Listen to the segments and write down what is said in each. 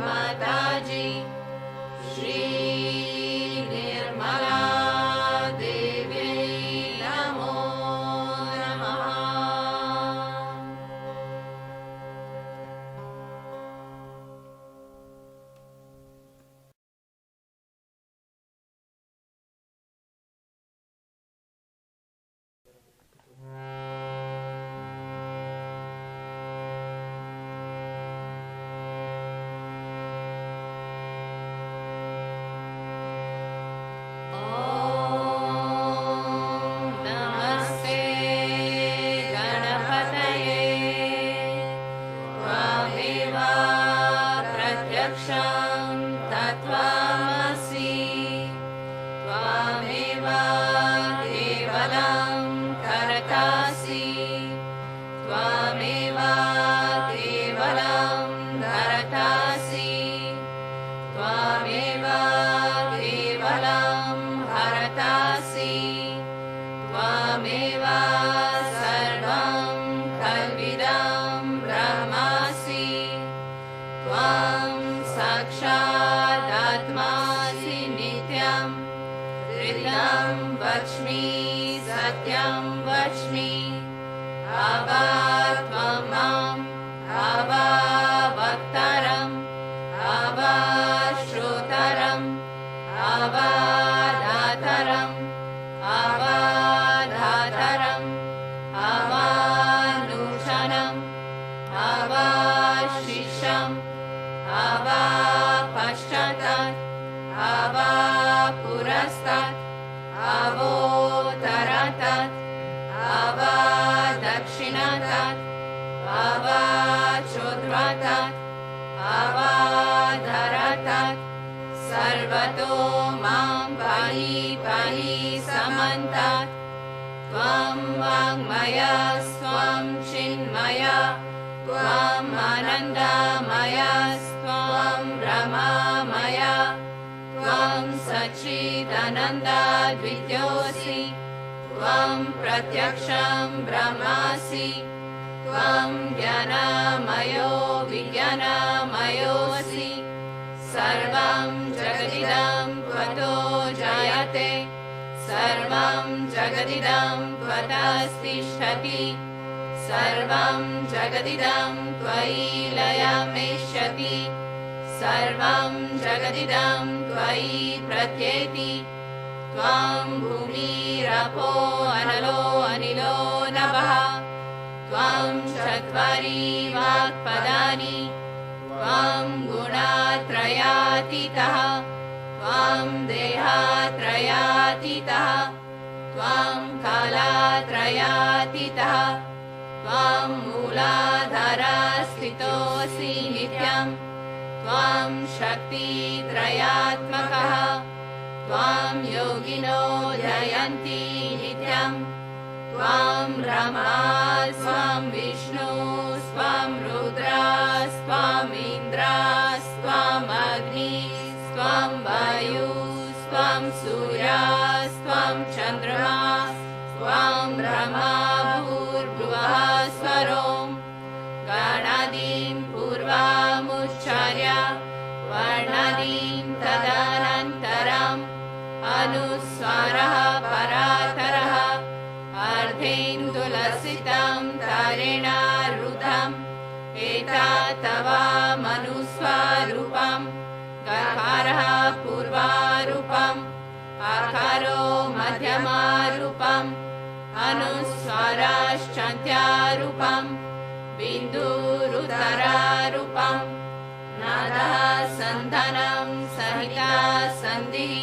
माताजी श्री निर्मला देव्यै नमो नमः। नमस्ते गणपतये त्वमेव प्रत्यक्षं तत्त्वमसि त्वमेव केवलं कर्तासि त्वमेव केवलं धर्तासि त्वमेव केवलं हरतासि त्वमेव सर्वं कल्विदं ब्रह्मासि त्वं साक्षादात्मासि नित्यं हृदं वच्मि सत्यं वच्मि अवा त्वं माम् अवा वक्तारम् अवा श्रोतारम् अवा दातारम् अवा धातारम् अवानुषणम् अवा शिष्यम् अवा पश्चातात् अवा पुरस्तात् अवोत्तरात् अवा दक्षिणात् अवा चोर्ध्वात् अवाधरात् सर्वतो मां पाहि पाहि समन्तात् त्वं वाङ्मय स्वं चिन्मय त्वम् आनन्दमय स्वं ब्रह्ममय त्वं सच्चिदानन्दद्वितीयोऽसि त्वं प्रत्यक्षं ब्रह्मासि त्वं ज्ञानमयो विज्ञानमयोऽसि सर्वं जगदिदं त्वतो जायते सर्वं जगदिदं त्वतस्तिष्ठति सर्वं जगदिदं त्वयि लयमेष्यति सर्वं जगदिदं त्वयि प्रत्येति त्वं भूमिरपो अनलो अनिलो नभः त्वं चत्वारि वाक्पदानि त्वं गुणत्रयातीतः त्वं देहत्रयातीतः त्वं कालत्रयातीतः त्वं मूलाधारस्थितोऽसि नित्यं त्वं शक्तित्रयात्मकः त्वं योगिनो ध्यायन्ति नित्यं त्वं ब्रह्मा स्वं विष्णु स्वं रुद्रा स्वं इन्द्रा स्वं अग्नि स्वं वायु स्वं सूर्या स्वं चन्द्रमा स्वं ब्रह्मा भूर्भुवः स्वरों गणादीं पूर्वमुच्चार्य वर्णादीं तदनन्तरम् अनुस्वारः परातरः अर्धेन्दुलसितं तारेण रुद्धम् एतत् तव मनुस्वरूपम् गकारः पूर्वारूपम् आकारो मध्यमारूपम् अनुस्वाराश्चान्त्यारूपम् बिन्दुरुदरारूपम् नादः सन्धानं सहिता सन्धिः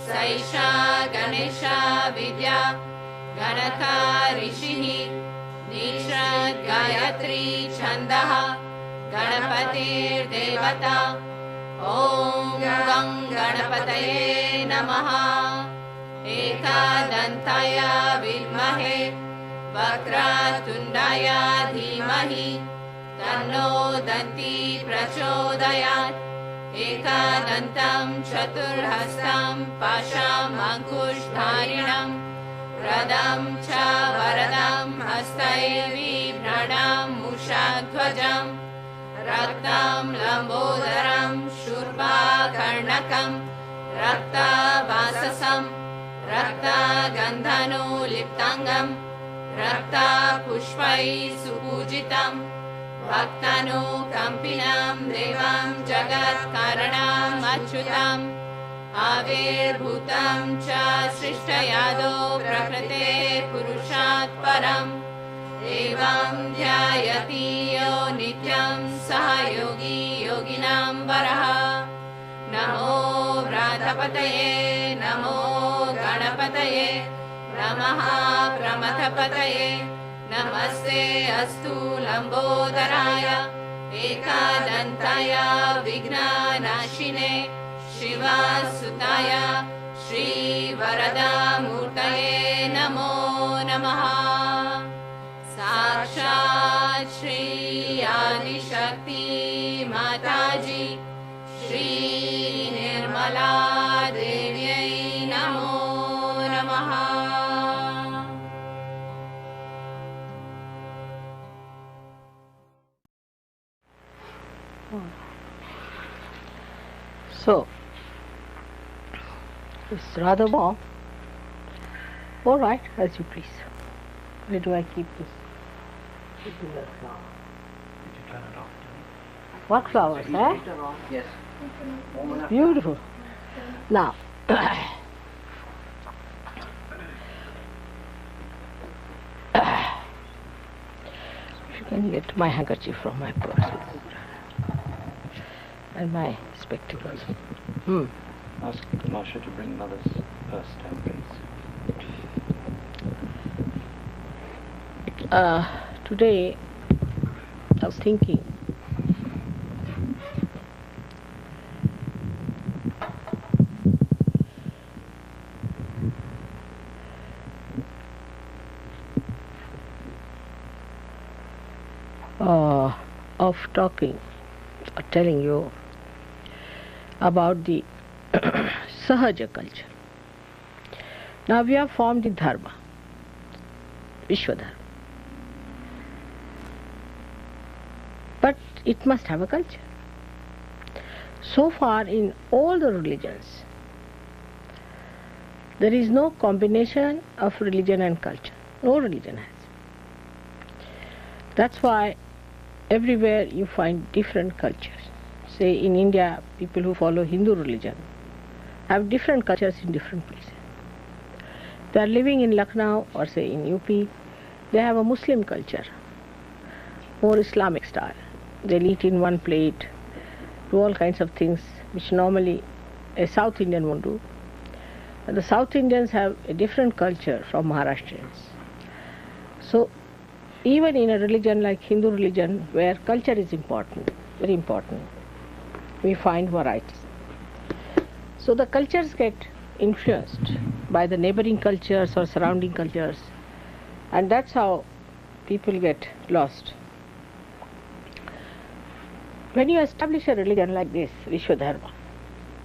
सैषा गणेशा विद्या गणका ऋषिः निषद् गायत्री छन्दः गणपतिर्देवता ॐ गं गणपतये नमः। एकदन्ताय विद्महे वक्रतुण्डाय धीमहि तन्नो दन्ती प्रचोदयात्। एकदन्तं चतुर्हस्तं पाशामङ्कुशधारिणं रदं च वरदं हस्तैर्बिभ्रणं मूषकध्वजं रक्तं लम्बोदरं शूर्पाकर्णकं रक्तवाससं रक्तगन्धनुलिप्ताङ्गं रक्तपुष्पैः सुपूजितं भक्तानुकम्पिनं देवं जगत्कारणम् अच्युतम् आविर्भूतं च सृष्टयादो प्रकृते पुरुषात् परम् एवं ध्यायति यो नित्यं सह योगी योगिनां वरः नमो व्रातपतये नमो गणपतये नमः प्रमथपतये नमस्ते अस्तु लम्बोदराय एकदन्ताय विघ्ननाशिने शिवसुताय श्रीवरदामूर्तये नमो नमः साक्षात् श्री आदिशक्ति माताजी श्री निर्मला देव्यै नमो नमः। So, it's rather warm. All right, as you please. Where do I keep this? Did you turn it off? What flowers, eh? Yes. Beautiful. Now, if you can get my handkerchief from my purse and my spectacles. Ask Masha to bring mother's purse down, please. Today I was thinking of talking or telling you about the Sahaja culture. Now we have formed the Dharma, Vishwadharma. But it must have a culture. So far in all the religions, there is no combination of religion and culture. No religion has. That's why everywhere you find different cultures. Say in India, people who follow Hindu religion have different cultures in different places. They are living in Lucknow or say in UP, they have a Muslim culture, more Islamic style. They'll eat in one plate, do all kinds of things which normally a South Indian won't do. And the South Indians have a different culture from Maharashtrians. So even in a religion like Hindu religion, where culture is important, very important, we find varieties. So the cultures get influenced by the neighboring cultures or surrounding cultures, and that's how people get lost. When you establish a religion like this, Vishwadharma,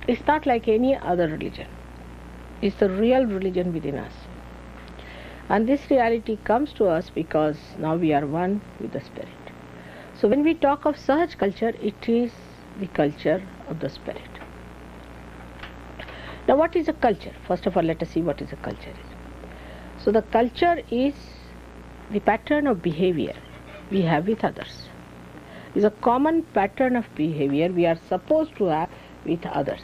it's not like any other religion. It's the real religion within us. And this reality comes to us because now we are one with the Spirit. So when we talk of Sahaj culture, it is the culture of the Spirit. Now what is a culture? First of all, let us see what is a culture. So the culture is the pattern of behavior we have with others. It's a common pattern of behavior we are supposed to have with others.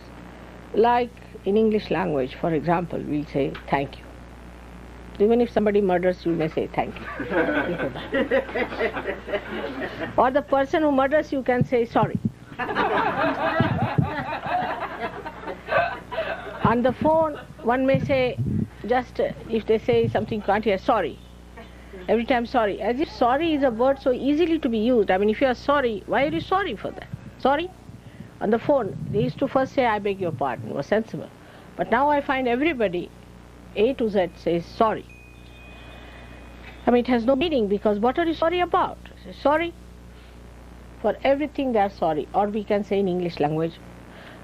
Like in English language, for example, we'll say thank you. Even if somebody murders you, may say thank you. Or the person who murders you can say sorry. On the phone, one may say, just if they say something you can't hear, sorry. Every time sorry. As if sorry is a word so easily to be used. I mean, if you are sorry, why are you sorry for that? Sorry? On the phone, they used to first say, I beg your pardon. It was sensible. But now I find everybody, A to Z, says sorry. I mean, it has no meaning because what are you sorry about? Say, sorry. For everything they are sorry. Or we can say in English language,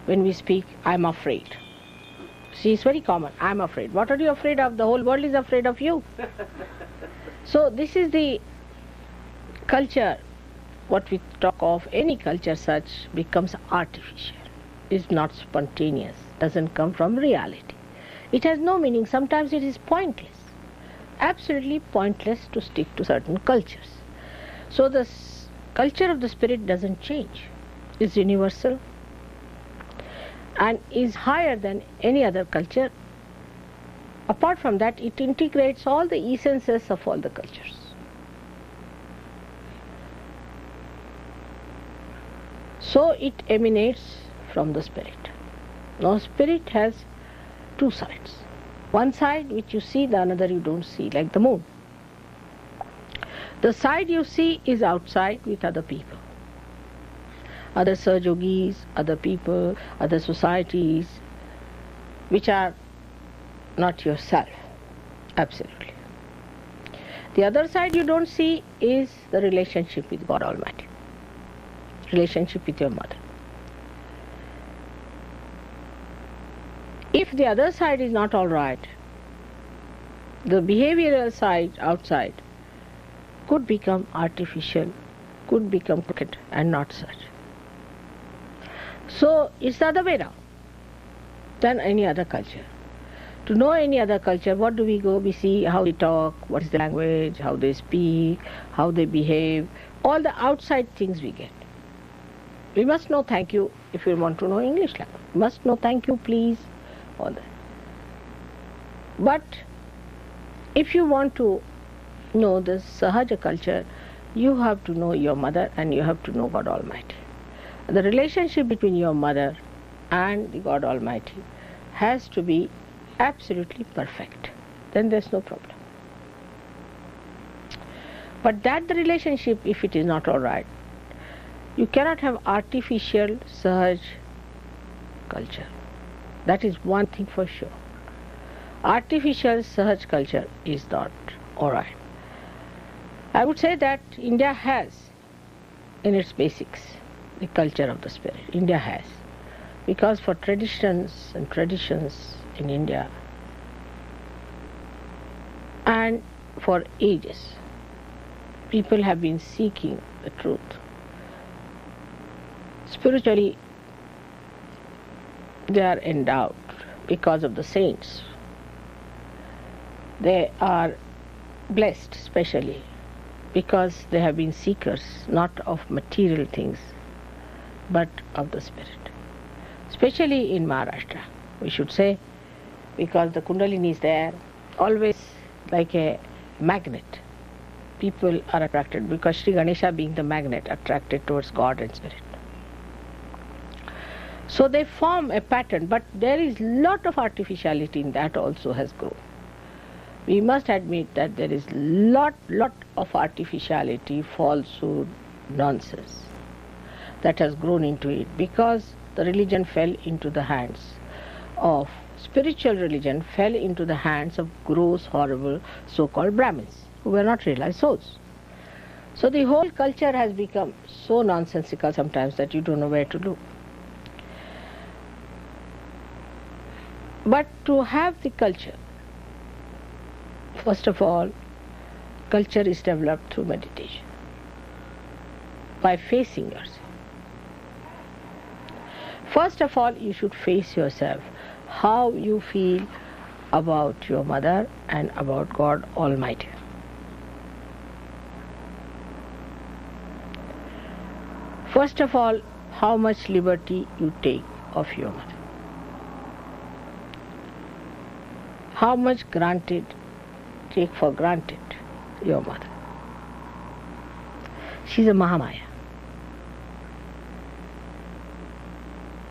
when we speak, I'm afraid. See, it's very common. I'm afraid. What are you afraid of? The whole world is afraid of you. So this is the culture what we talk of any culture such becomes artificial, is not spontaneous, doesn't come from reality. It has no meaning. Sometimes it is pointless, absolutely pointless to stick to certain cultures. So the culture of the spirit doesn't change, is universal and is higher than any other culture. Apart from that, it integrates all the essences of all the cultures. So it emanates from the spirit. Now spirit has two sides. One side which you see, the another you don't see, like the moon. The side you see is outside with other people. Other Sahajogis, other people, other societies, which are not yourself, absolutely. The other side you don't see is the relationship with God Almighty, relationship with your mother. If the other side is not all right, the behavioral side outside could become artificial, could become crooked and not such. So it's the other way around than any other culture. To know any other culture, what do we go? We see how they talk, what is the language, how they speak, how they behave, all the outside things we get. We must know thank you if we want to know English language. We must know thank you, please, all that. But if you want to know the Sahaja culture, you have to know your mother and you have to know God Almighty. The relationship between your mother and the God Almighty has to be absolutely perfect. Then there's no problem. But that the relationship, if it is not all right, you cannot have artificial Sahaj culture. That is one thing for sure. Artificial Sahaj culture is not all right. I would say that India has, in its basics, the culture of the spirit. India has. Because for traditions and traditions in India, and for ages, people have been seeking the truth. Spiritually, they are endowed because of the saints. They are blessed specially because they have been seekers not of material things but of the spirit. Especially in Maharashtra, we should say, because the Kundalini is there, always like a magnet. People are attracted because Sri Ganesha, being the magnet, attracted towards God and spirit. So they form a pattern, but there is lot of artificiality in that also has grown. We must admit that there is lot of artificiality, falsehood, nonsense that has grown into it because the religion fell into the hands of, spiritual religion fell into the hands of gross, horrible so-called Brahmins who were not realized souls. So the whole culture has become so nonsensical sometimes that you don't know where to look. But to have the culture, first of all, culture is developed through meditation, by facing yourself. First of all, you should face yourself, how you feel about your mother and about God Almighty. First of all, how much liberty you take of your mother. How much take for granted your mother. She's a Mahamaya.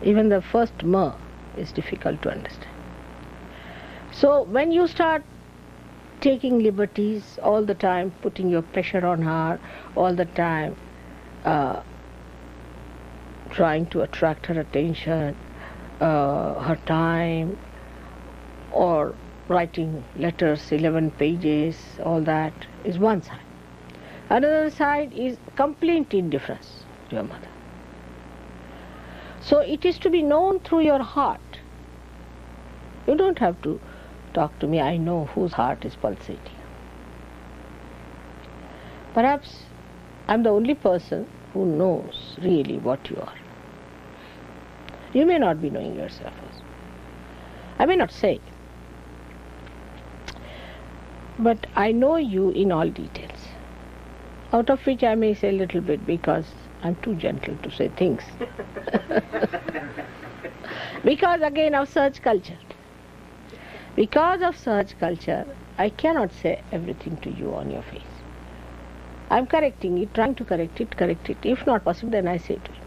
Even the first ma is difficult to understand. So when you start taking liberties all the time, putting your pressure on her, all the time trying to attract her attention, her time, or writing letters, 11 pages, all that is one side. Another side is complete indifference to your mother. So it is to be known through your heart. You don't have to talk to me, I know whose heart is pulsating. Perhaps I'm the only person who knows really what you are. You may not be knowing yourself also. I may not say, but I know you in all details, out of which I may say a little bit because I'm too gentle to say things. Because again of search culture. Because of search culture, I cannot say everything to you on your face. I'm correcting it, trying to correct it. If not possible, then I say to you.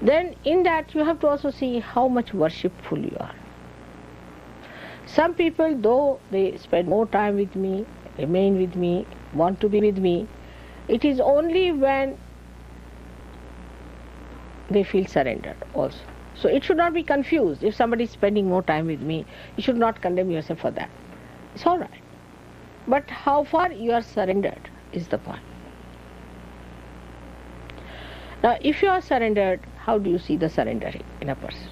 Then in that you have to also see how much worshipful you are. Some people, though they spend more time with me, remain with me, want to be with me, it is only when they feel surrendered also. So it should not be confused. If somebody is spending more time with me, you should not condemn yourself for that. It's all right. But how far you are surrendered is the point. Now, if you are surrendered, how do you see the surrendering in a person?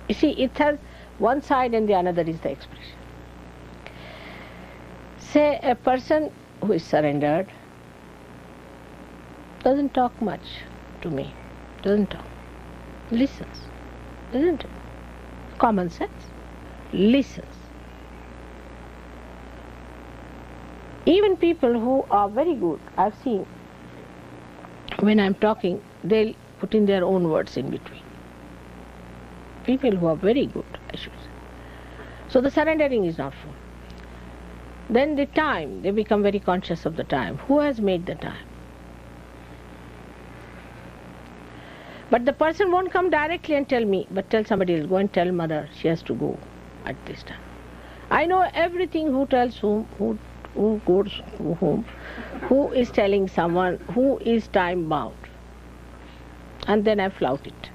You see, it has one side and the other is the expression. Say a person who is surrendered doesn't talk much to me, doesn't talk, listens, isn't it? Common sense, listens. Even people who are very good, I've seen, when I'm talking, they'll put in their own words in between. People who are very good, I should say. So the surrendering is not full. Then the time, they become very conscious of the time. Who has made the time? But the person won't come directly and tell me, but tell somebody else, go and tell mother she has to go at this time. I know everything, who tells whom, who goes to whom, who is telling someone, who is time bound. And then I flout it.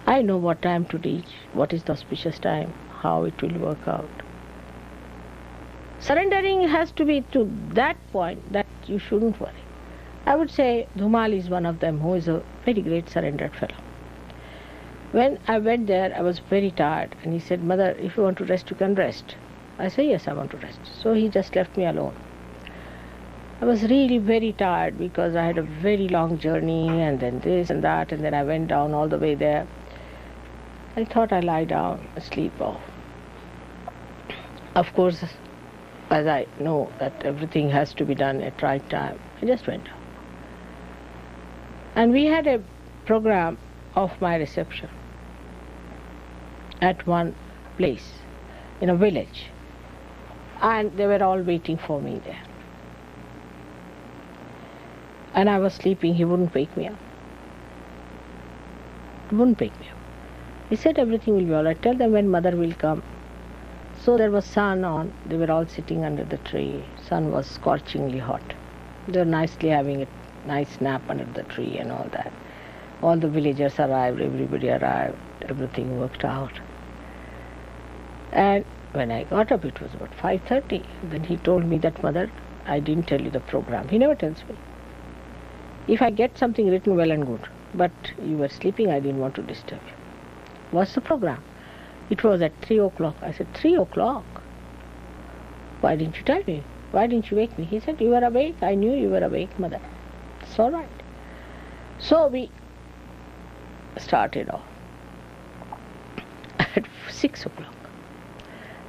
I know what time to reach, what is the auspicious time, how it will work out. Surrendering has to be to that point that you shouldn't worry. I would say Dhumal is one of them, who is a very great surrendered fellow. When I went there, I was very tired, and he said, Mother, if you want to rest, you can rest. I said, yes, I want to rest. So he just left me alone. I was really very tired because I had a very long journey, and then this and that, and then I went down all the way there. I thought I'd lie down and sleep off. Of course, as I know that everything has to be done at right time, I just went down. And we had a program of my reception at one place in a village, and they were all waiting for me there. And I was sleeping, he wouldn't wake me up. He wouldn't wake me up. He said everything will be all right. Tell them when mother will come. So there was sun on. They were all sitting under the tree. Sun was scorchingly hot. They were nicely having a nice nap under the tree and all that. All the villagers arrived, everybody arrived, everything worked out. And when I got up, it was about 5:30. Then he told me that, Mother, I didn't tell you the program. He never tells me. If I get something written, well and good. But you were sleeping, I didn't want to disturb you. What's the program? It was at 3 o'clock. I said, 3 o'clock? Why didn't you tell me? Why didn't you wake me? He said, you were awake. I knew you were awake, Mother. It's all right. So we started off at 6 o'clock.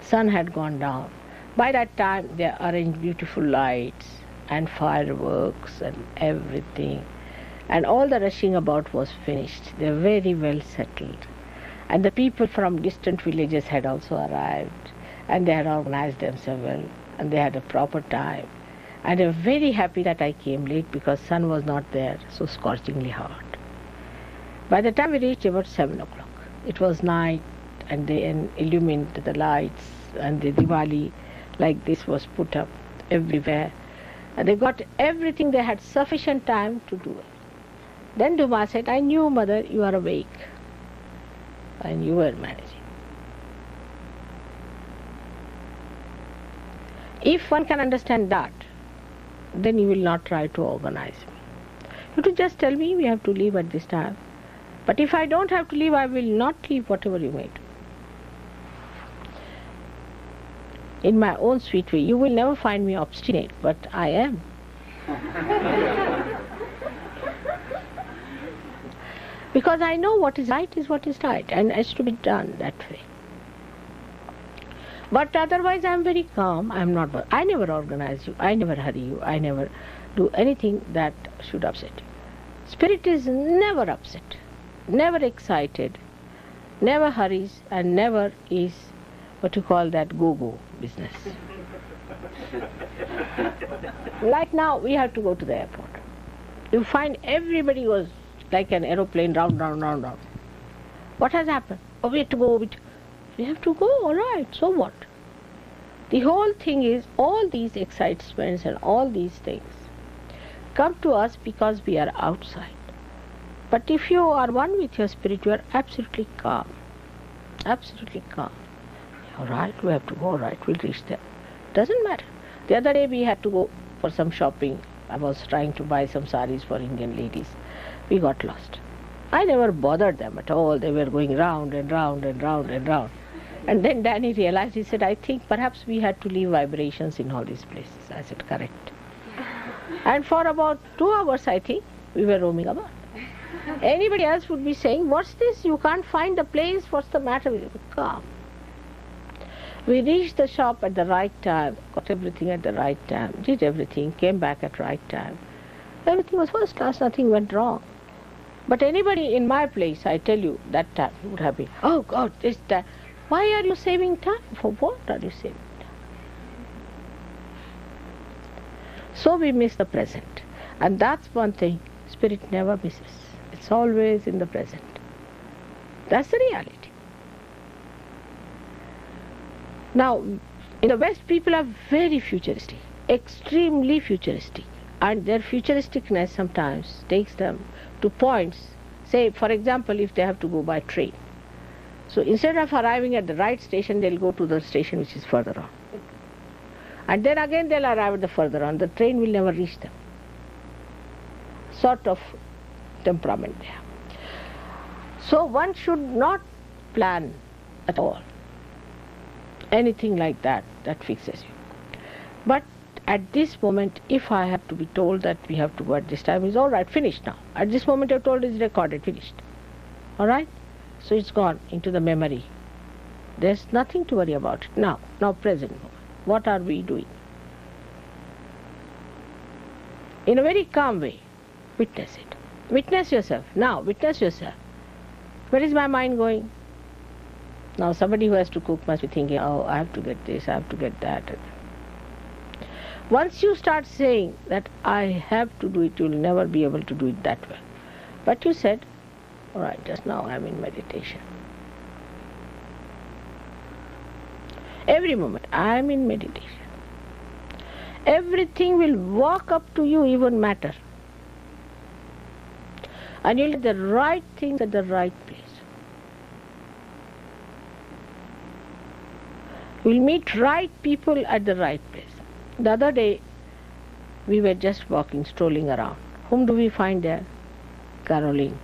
Sun had gone down. By that time, they arranged beautiful lights and fireworks and everything. And all the rushing about was finished. They were very well settled. And the people from distant villages had also arrived, and they had organized themselves well, and they had a proper time. And they were very happy that I came late because sun was not there, so scorchingly hot. By the time we reached about 7 o'clock, it was night, and they illumined the lights, and the Diwali like this was put up everywhere. And they got everything, they had sufficient time to do it. Then Dhuma said, I knew, Mother, you are awake. And you were managing. If one can understand that, then you will not try to organize me. You have to just tell me we have to leave at this time. But if I don't have to leave, I will not leave whatever you may do. in my own sweet way. You will never find me obstinate, but I am. Because I know what is right, and has to be done that way. But otherwise I am very calm. I never organize you, I never hurry you, I never do anything that should upset you. Spirit is never upset, never excited, never hurries, and never is what you call that go-go business. Like now, we have to go to the airport. You find everybody goes like an aeroplane, round, round, round, round. What has happened? Oh, we have to go. We have to go, all right, so what? The whole thing is, all these excitements and all these things come to us because we are outside. But if you are one with your spirit, you are absolutely calm. Absolutely calm. All right, we have to go, all right, we'll reach there. Doesn't matter. The other day we had to go for some shopping. I was trying to buy some saris for Indian ladies. We got lost. I never bothered them at all. They were going round and round and round and round. And then Danny realized, he said, I think perhaps we had to leave vibrations in all these places. I said, correct. And for about 2 hours, I think, we were roaming about. Anybody else would be saying, what's this? You can't find the place. What's the matter with you? Calm. We reached the shop at the right time, got everything at the right time, did everything, came back at right time. Everything was first class, nothing went wrong. But anybody in my place, I tell you, that time would have been, oh God, this, that. Why are you saving time? For what are you saving time? So we miss the present. And that's one thing spirit never misses. It's always in the present. That's the reality. Now, in the West, people are very futuristic, extremely futuristic. And their futuristicness sometimes takes them to points. Say, for example, if they have to go by train. So instead of arriving at the right station, they'll go to the station which is further on. And then again they'll arrive at the further on. The train will never reach them. Sort of temperament there. So one should not plan at all anything like that fixes you. But at this moment, if I have to be told that we have to go at this time, it's all right, finished now. At this moment you're told it's recorded, finished. All right? So it's gone into the memory. There's nothing to worry about it. Now present moment. What are we doing? In a very calm way, witness it. Witness yourself. Now, witness yourself. Where is my mind going? Now somebody who has to cook must be thinking, oh, I have to get this, I have to get that. Once you start saying that I have to do it, you'll never be able to do it that well. But you said, all right, just now I'm in meditation. Every moment I'm in meditation. Everything will walk up to you, even matter. And you'll get the right things at the right place. You'll meet right people at the right place. The other day, we were just walking, strolling around. Whom do we find there? Caroline.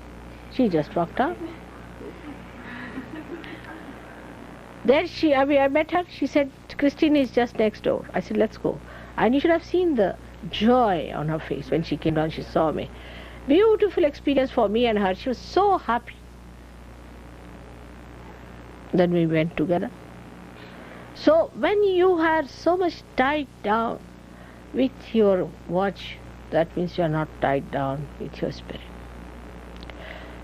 She just walked out. There I met her. She said, Christine is just next door. I said, let's go. And you should have seen the joy on her face when she came down, she saw me. Beautiful experience for me and her. She was so happy. Then we went together. So when you are so much tied down with your watch, that means you are not tied down with your spirit.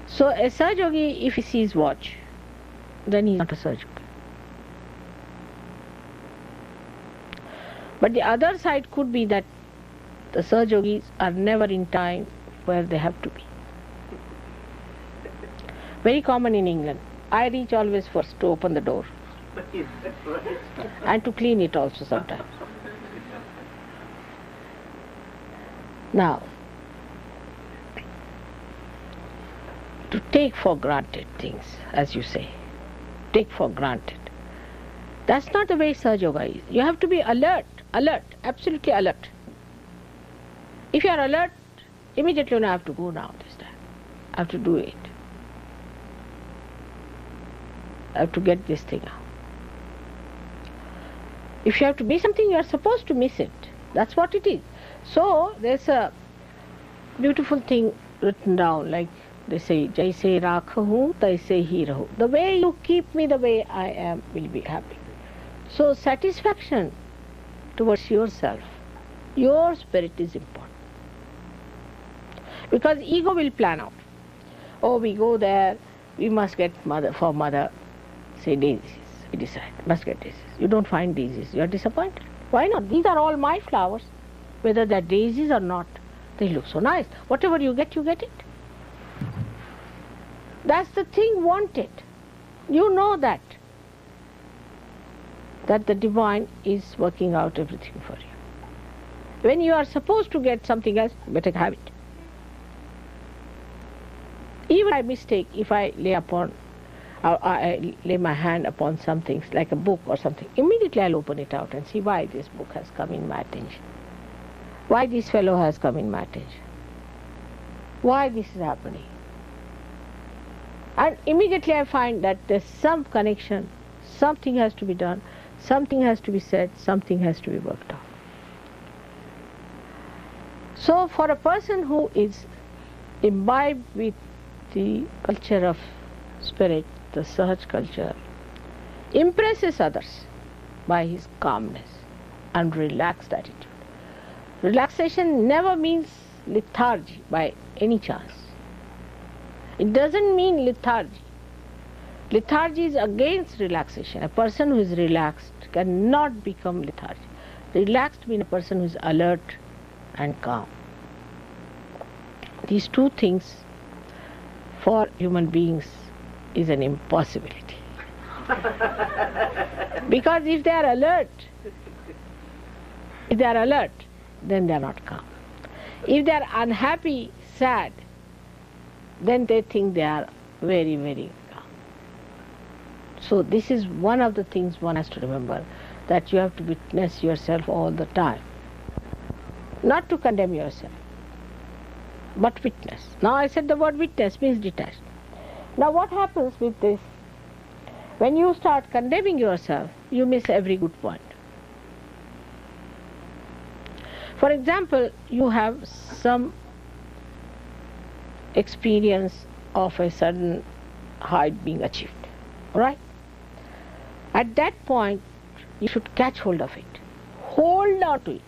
So a Sahaja Yogi, if he sees watch, then he is not a Sahaja Yogi. But the other side could be that the Sahaja Yogis are never in time where they have to be. Very common in England. I reach always first to open the door. And to clean it also sometimes. Now, to take for granted things, as you say, take for granted. That's not the way Sahaja Yoga is. You have to be alert, absolutely alert. If you are alert, immediately I have to go now this time. I have to do it. I have to get this thing out. If you have to be something, you are supposed to miss it. That's what it is. So there's a beautiful thing written down, like they say, Jaise rakhu, taise hi rahu. The way you keep me the way I am will be happy. So satisfaction towards yourself, your spirit is important. Because ego will plan out. Oh, we go there, we must get for mother, say daisies. We decide, must get daisies. You don't find daisies, you are disappointed. Why not? These are all my flowers. Whether they're daisies or not, they look so nice. Whatever you get it. That's the thing wanted. You know that the divine is working out everything for you. When you are supposed to get something else, you better have it. Even by mistake, if I lay my hand upon something like a book or something, immediately I'll open it out and see why this book has come in my attention. Why this fellow has come in my attention. Why this is happening. And immediately I find that there's some connection, something has to be done, something has to be said, something has to be worked out. So for a person who is imbibed with the culture of spirit, the Sahaj culture, impresses others by his calmness and relaxed attitude. Relaxation never means lethargy by any chance. It doesn't mean lethargy. Lethargy is against relaxation. A person who is relaxed cannot become lethargic. Relaxed means a person who is alert and calm. These two things for human beings is an impossibility. Because if they are alert, then they are not calm. If they are unhappy, sad, then they think they are very, very calm. So this is one of the things one has to remember, that you have to witness yourself all the time. Not to condemn yourself, but witness. Now I said the word witness means detached. Now what happens with this? When you start condemning yourself, you miss every good point. For example, you have some experience of a sudden height being achieved, right? At that point, you should catch hold of it. Hold on to it.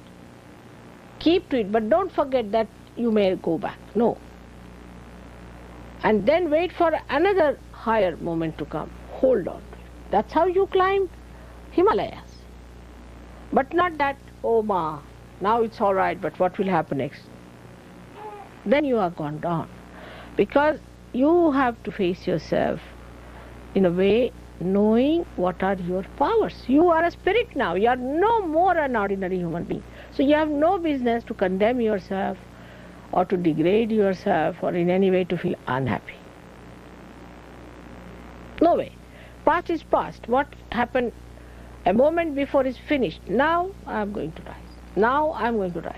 Keep to it, but don't forget that you may go back. No. And then wait for another higher moment to come. Hold on to it. That's how you climb Himalayas. But not that, oh ma, now it's all right, but what will happen next? Then you are gone down. Because you have to face yourself in a way knowing what are your powers. You are a spirit now. You are no more an ordinary human being. So you have no business to condemn yourself or to degrade yourself or in any way to feel unhappy. No way. Past is past. What happened a moment before is finished. Now I am going to rise. Now I am going to rise.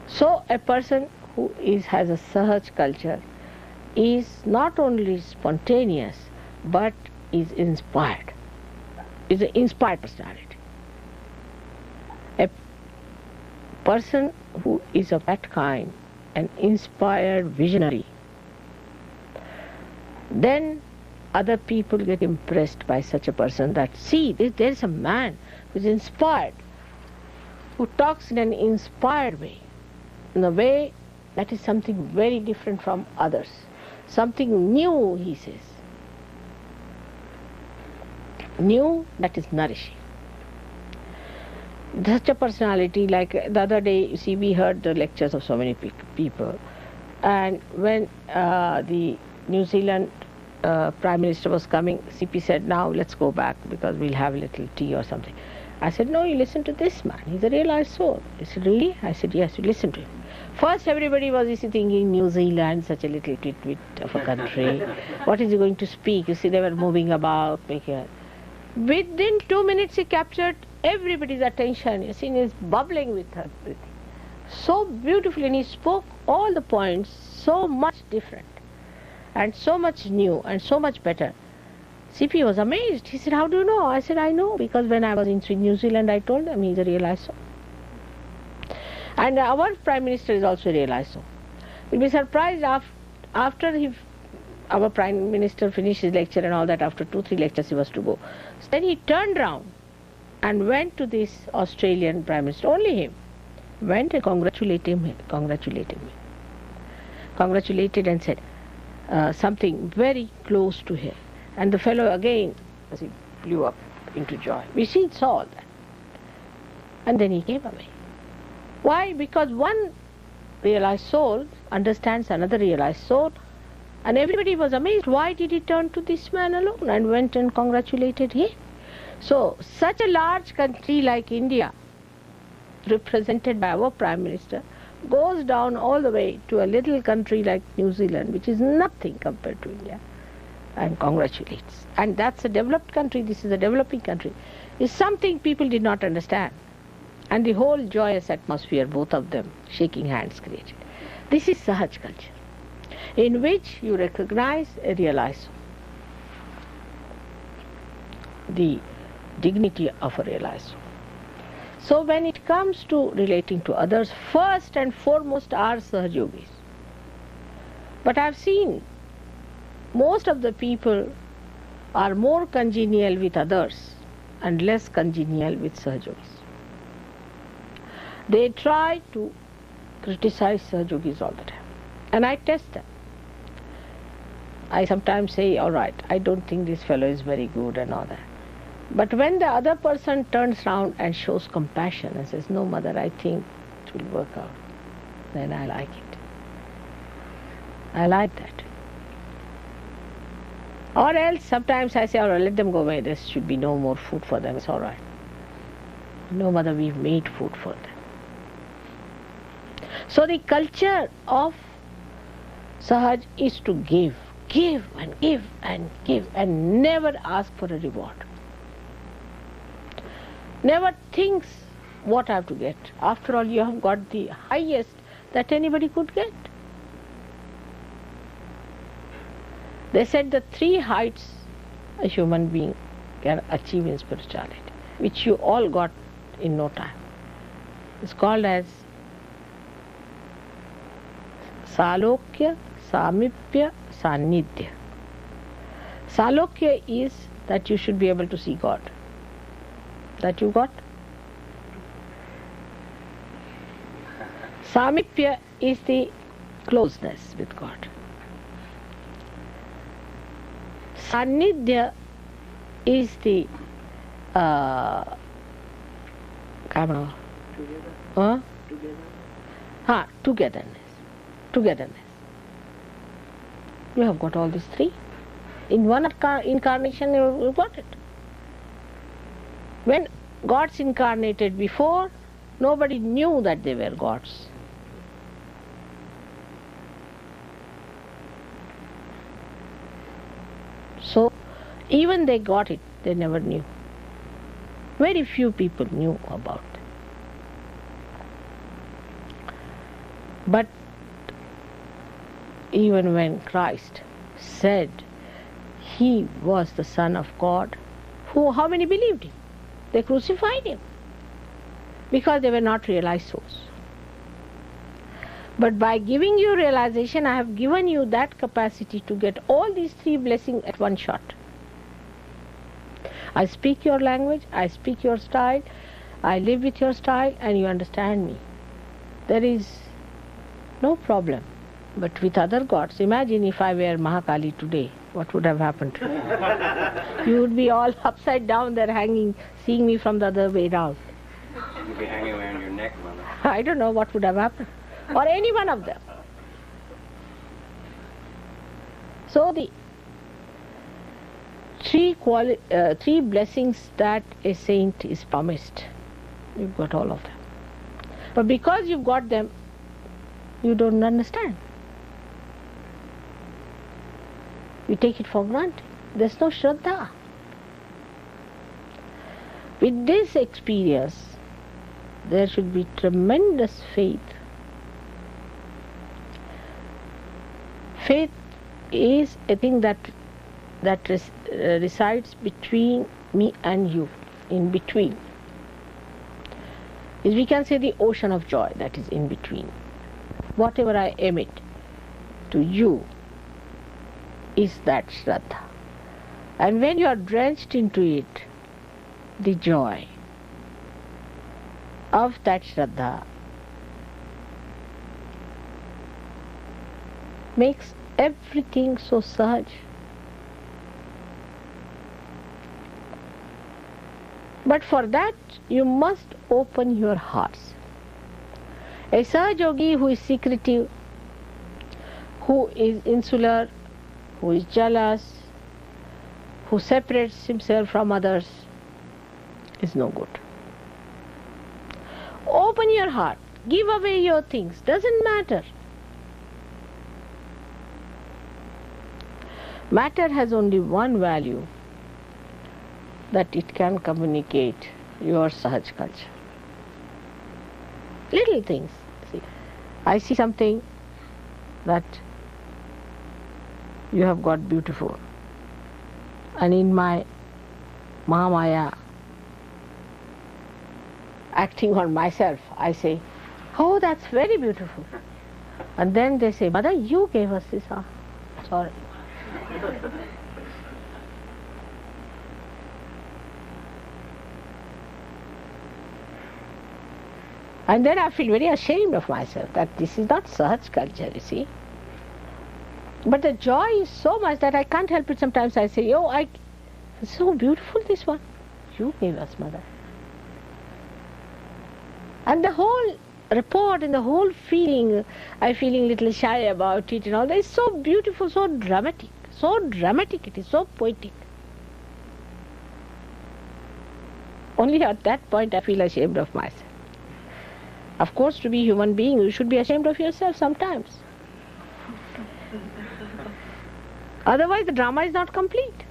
So a person who has a Sahaj culture is not only spontaneous but is inspired. Is an inspired personality. A person who is of that kind, an inspired visionary, then other people get impressed by such a person that, see, there is a man who is inspired, who talks in an inspired way, in a way that is something very different from others. Something new, he says. New that is nourishing. Such a personality, like the other day, you see, we heard the lectures of so many people, and when the New Zealand Prime Minister was coming, CP said, now let's go back because we'll have a little tea or something. I said, no, you listen to this man, he's a realized soul. He said, really? I said, yes, you listen to him. First everybody was thinking New Zealand, such a little twit of a country. What is he going to speak? You see, they were moving about. Within 2 minutes he captured everybody's attention. You see, he's bubbling with her. So beautifully, and he spoke all the points so much different and so much new and so much better CP was amazed. He said, how do you know? I said, I know, because when I was in New Zealand, I told them he's a real ISO. And our Prime Minister is also a real ISO. You'll be surprised after our Prime Minister finished his lecture and all that, after 2-3 lectures he was to go. Then he turned round and went to this Australian Prime Minister, only him, went and congratulated and said something very close to him. And the fellow again, as he blew up into joy. We saw all that. And then he came away. Why? Because one realized soul understands another realized soul, and everybody was amazed. Why did he turn to this man alone and went and congratulated him? So, such a large country like India, represented by our Prime Minister, goes down all the way to a little country like New Zealand, which is nothing compared to India, and congratulates. And that's a developed country, this is a developing country. It's something people did not understand. And the whole joyous atmosphere, both of them shaking hands, created. This is Sahaj culture, in which you recognize a realized soul, the dignity of a realized soul. So when it comes to relating to others, first and foremost are Sahaj Yogis. But I've seen most of the people are more congenial with others and less congenial with Sahaj Yogis. They try to criticize Sahaj Yogis all the time. And I test them. I sometimes say, all right, I don't think this fellow is very good and all that. But when the other person turns round and shows compassion and says, no mother, I think it will work out, then I like it. I like that. Or else sometimes I say, all right, let them go away, there should be no more food for them, it's all right. No mother, we've made food for them. So the culture of Sahaj is to give and give and give and never ask for a reward. Never thinks what I have to get. After all, you have got the highest that anybody could get. They said the 3 heights a human being can achieve in spirituality, which you all got in no time. It's called as Salokya, Samipya, Sannidhya. Salokya is that you should be able to see God. That you got. Samipya is the closeness with God. Sannidhya is the togetherness. You have got all these 3. In one incarnation you got it. When gods incarnated before, nobody knew that they were gods. So, even they got it, they never knew. Very few people knew about it. But even when Christ said he was the Son of God, how many believed him? They crucified him because they were not realized souls. But by giving you realization, I have given you that capacity to get all these 3 blessings at one shot. I speak your language, I speak your style, I live with your style, and you understand me. There is no problem. But with other gods, imagine if I were Mahakali today, what would have happened to you? You would be all upside down there hanging, seeing me from the other way round. You'd be hanging around your neck, Mother. I don't know what would have happened. Or any one of them. So the 3 blessings that a saint is promised, you've got all of them. But because you've got them, you don't understand. You take it for granted. There's no Shraddha. With this experience, there should be tremendous faith. Faith is a thing that that resides between me and you, in between, is, we can say, the ocean of joy that is in between. Whatever I emit to you is that Shraddha. And when you are drenched into it, the joy of that Shraddha makes everything so sahaj. But for that, you must open your hearts. A Sahaj Yogi who is secretive, who is insular, who is jealous, who separates himself from others, is no good. Open your heart, give away your things, doesn't matter. Matter has only one value, that it can communicate your Sahaj culture. Little things. See, I see something that you have got beautiful, and in my Mahamaya, acting on myself, I say, oh, that's very beautiful. And then they say, Mother, you gave us this. Sorry. And then I feel very ashamed of myself that this is not Sahaj culture, you see. But the joy is so much that I can't help it. Sometimes I say, it's so beautiful, this one. You gave us, Mother. And the whole report and the whole feeling, I'm feeling a little shy about it and all that, is so beautiful, so dramatic. So dramatic it is, so poetic. Only at that point I feel ashamed of myself. Of course, to be a human being, you should be ashamed of yourself sometimes. Otherwise, the drama is not complete.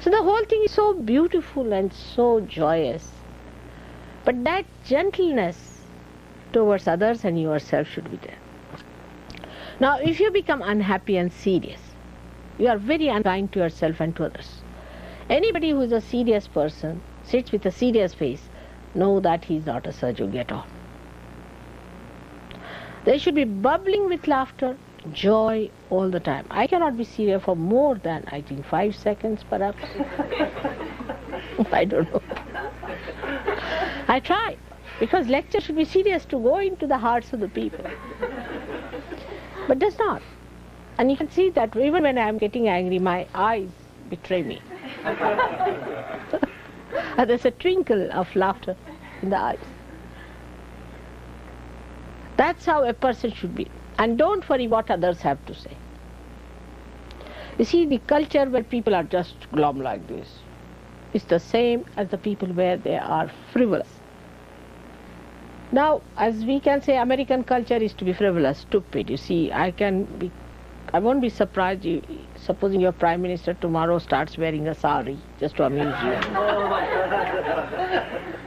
So the whole thing is so beautiful and so joyous. But that gentleness towards others and yourself should be there. Now, if you become unhappy and serious, you are very unkind to yourself and to others. Anybody who is a serious person, sits with a serious face, know that he is not a Sahaj Yogi at all. They should be bubbling with laughter, joy all the time. I cannot be serious for more than, I think, 5 seconds perhaps. I don't know. I try, because lecture should be serious to go into the hearts of the people. But does not. And you can see that even when I am getting angry, my eyes betray me. There's a twinkle of laughter in the eyes. That's how a person should be. And don't worry what others have to say. You see, the culture where people are just glum like this is the same as the people where they are frivolous. Now, as we can say, American culture is to be frivolous, stupid. You see, I won't be surprised, supposing your Prime Minister tomorrow starts wearing a sari just to amuse you.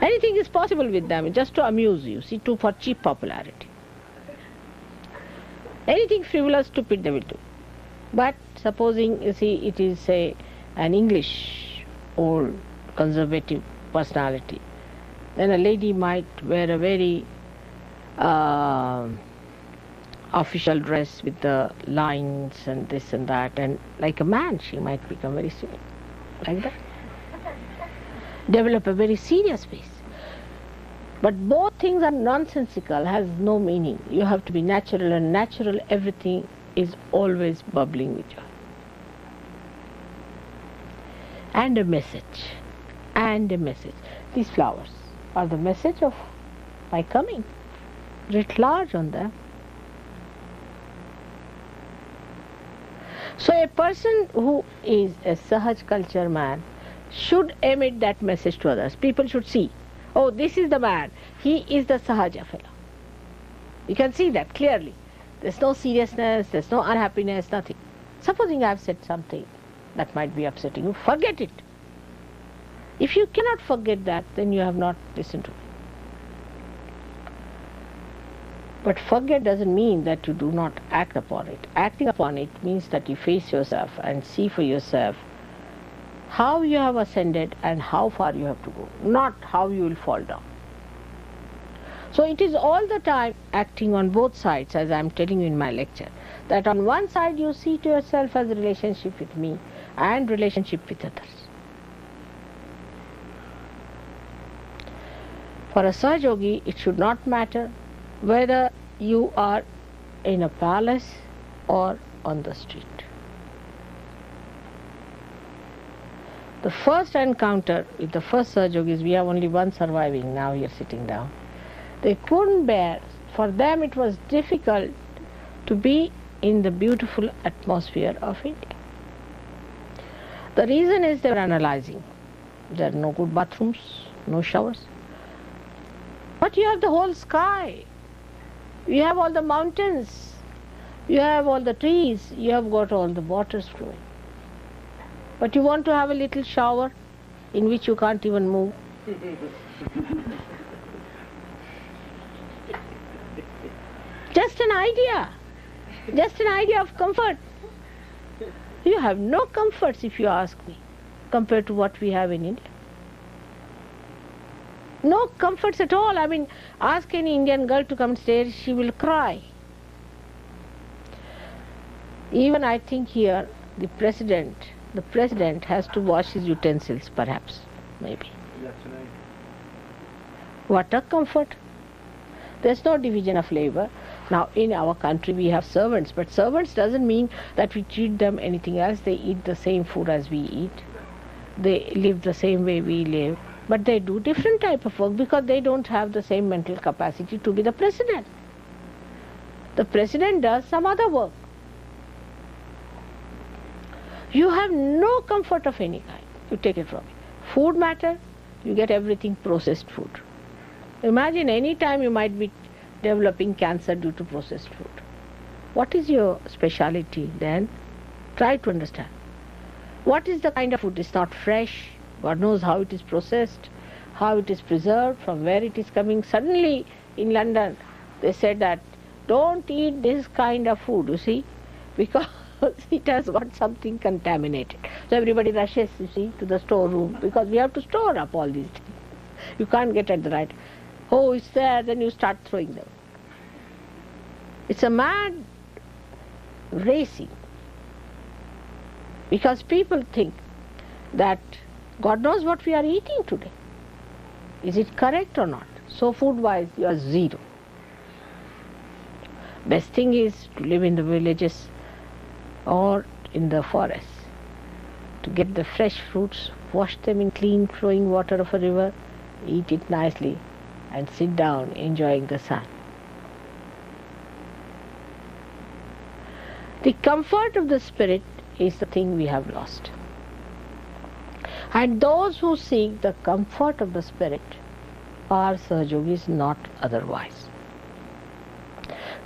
Anything is possible with them, just to amuse you, see, for cheap popularity. Anything frivolous, stupid they will do. But supposing, you see, it is, say, an English old conservative personality, then a lady might wear a very official dress with the lines and this and that, and like a man she might become very serious, like that. Develop a very serious face. But both things are nonsensical, has no meaning. You have to be natural, and natural everything is always bubbling with joy. And a message. And a message. These flowers are the message of my coming. Writ large on them. So a person who is a Sahaj culture man should emit that message to others. People should see, oh, this is the man, he is the Sahaja fellow. You can see that clearly. There's no seriousness, there's no unhappiness, nothing. Supposing I've said something that might be upsetting you, forget it. If you cannot forget that, then you have not listened to me. But forget doesn't mean that you do not act upon it. Acting upon it means that you face yourself and see for yourself how you have ascended and how far you have to go, not how you will fall down. So it is all the time acting on both sides, as I am telling you in my lecture, that on one side you see to yourself as a relationship with me and relationship with others. For a Sahaja-yogi, it should not matter whether you are in a palace or on the street. The first encounter with the first Sahaja-yogis, we have only one surviving now here sitting down. They couldn't bear, for them it was difficult to be in the beautiful atmosphere of India. The reason is they were analyzing. There are no good bathrooms, no showers. But you have the whole sky. You have all the mountains. You have all the trees. You have got all the waters flowing. But you want to have a little shower in which you can't even move. Just an idea of comfort. You have no comforts, if you ask me, compared to what we have in India. No comforts at all. I mean, ask any Indian girl to come stay, she will cry. Even I think here, the president has to wash his utensils, perhaps, maybe. What a comfort. There's no division of labor. Now, in our country we have servants, but servants doesn't mean that we treat them anything else. They eat the same food as we eat. They live the same way we live. But they do different type of work because they don't have the same mental capacity to be the president. The president does some other work. You have no comfort of any kind. You take it from me. Food matter, you get everything processed food. Imagine any time you might be developing cancer due to processed food. What is your speciality then? Try to understand. What is the kind of food? It's not fresh. God knows how it is processed, how it is preserved, from where it is coming. Suddenly in London they said that don't eat this kind of food, you see, because it has got something contaminated. So everybody rushes, you see, to the storeroom because we have to store up all these things. You can't get at the right. Oh, it's there, then you start throwing them. It's a mad racing. Because people think that God knows what we are eating today. Is it correct or not? So food-wise, you are zero. Best thing is to live in the villages or in the forests. To get the fresh fruits, wash them in clean flowing water of a river, eat it nicely, and sit down enjoying the sun. The comfort of the spirit is the thing we have lost. And those who seek the comfort of the spirit are Sahaja-yogis, not otherwise.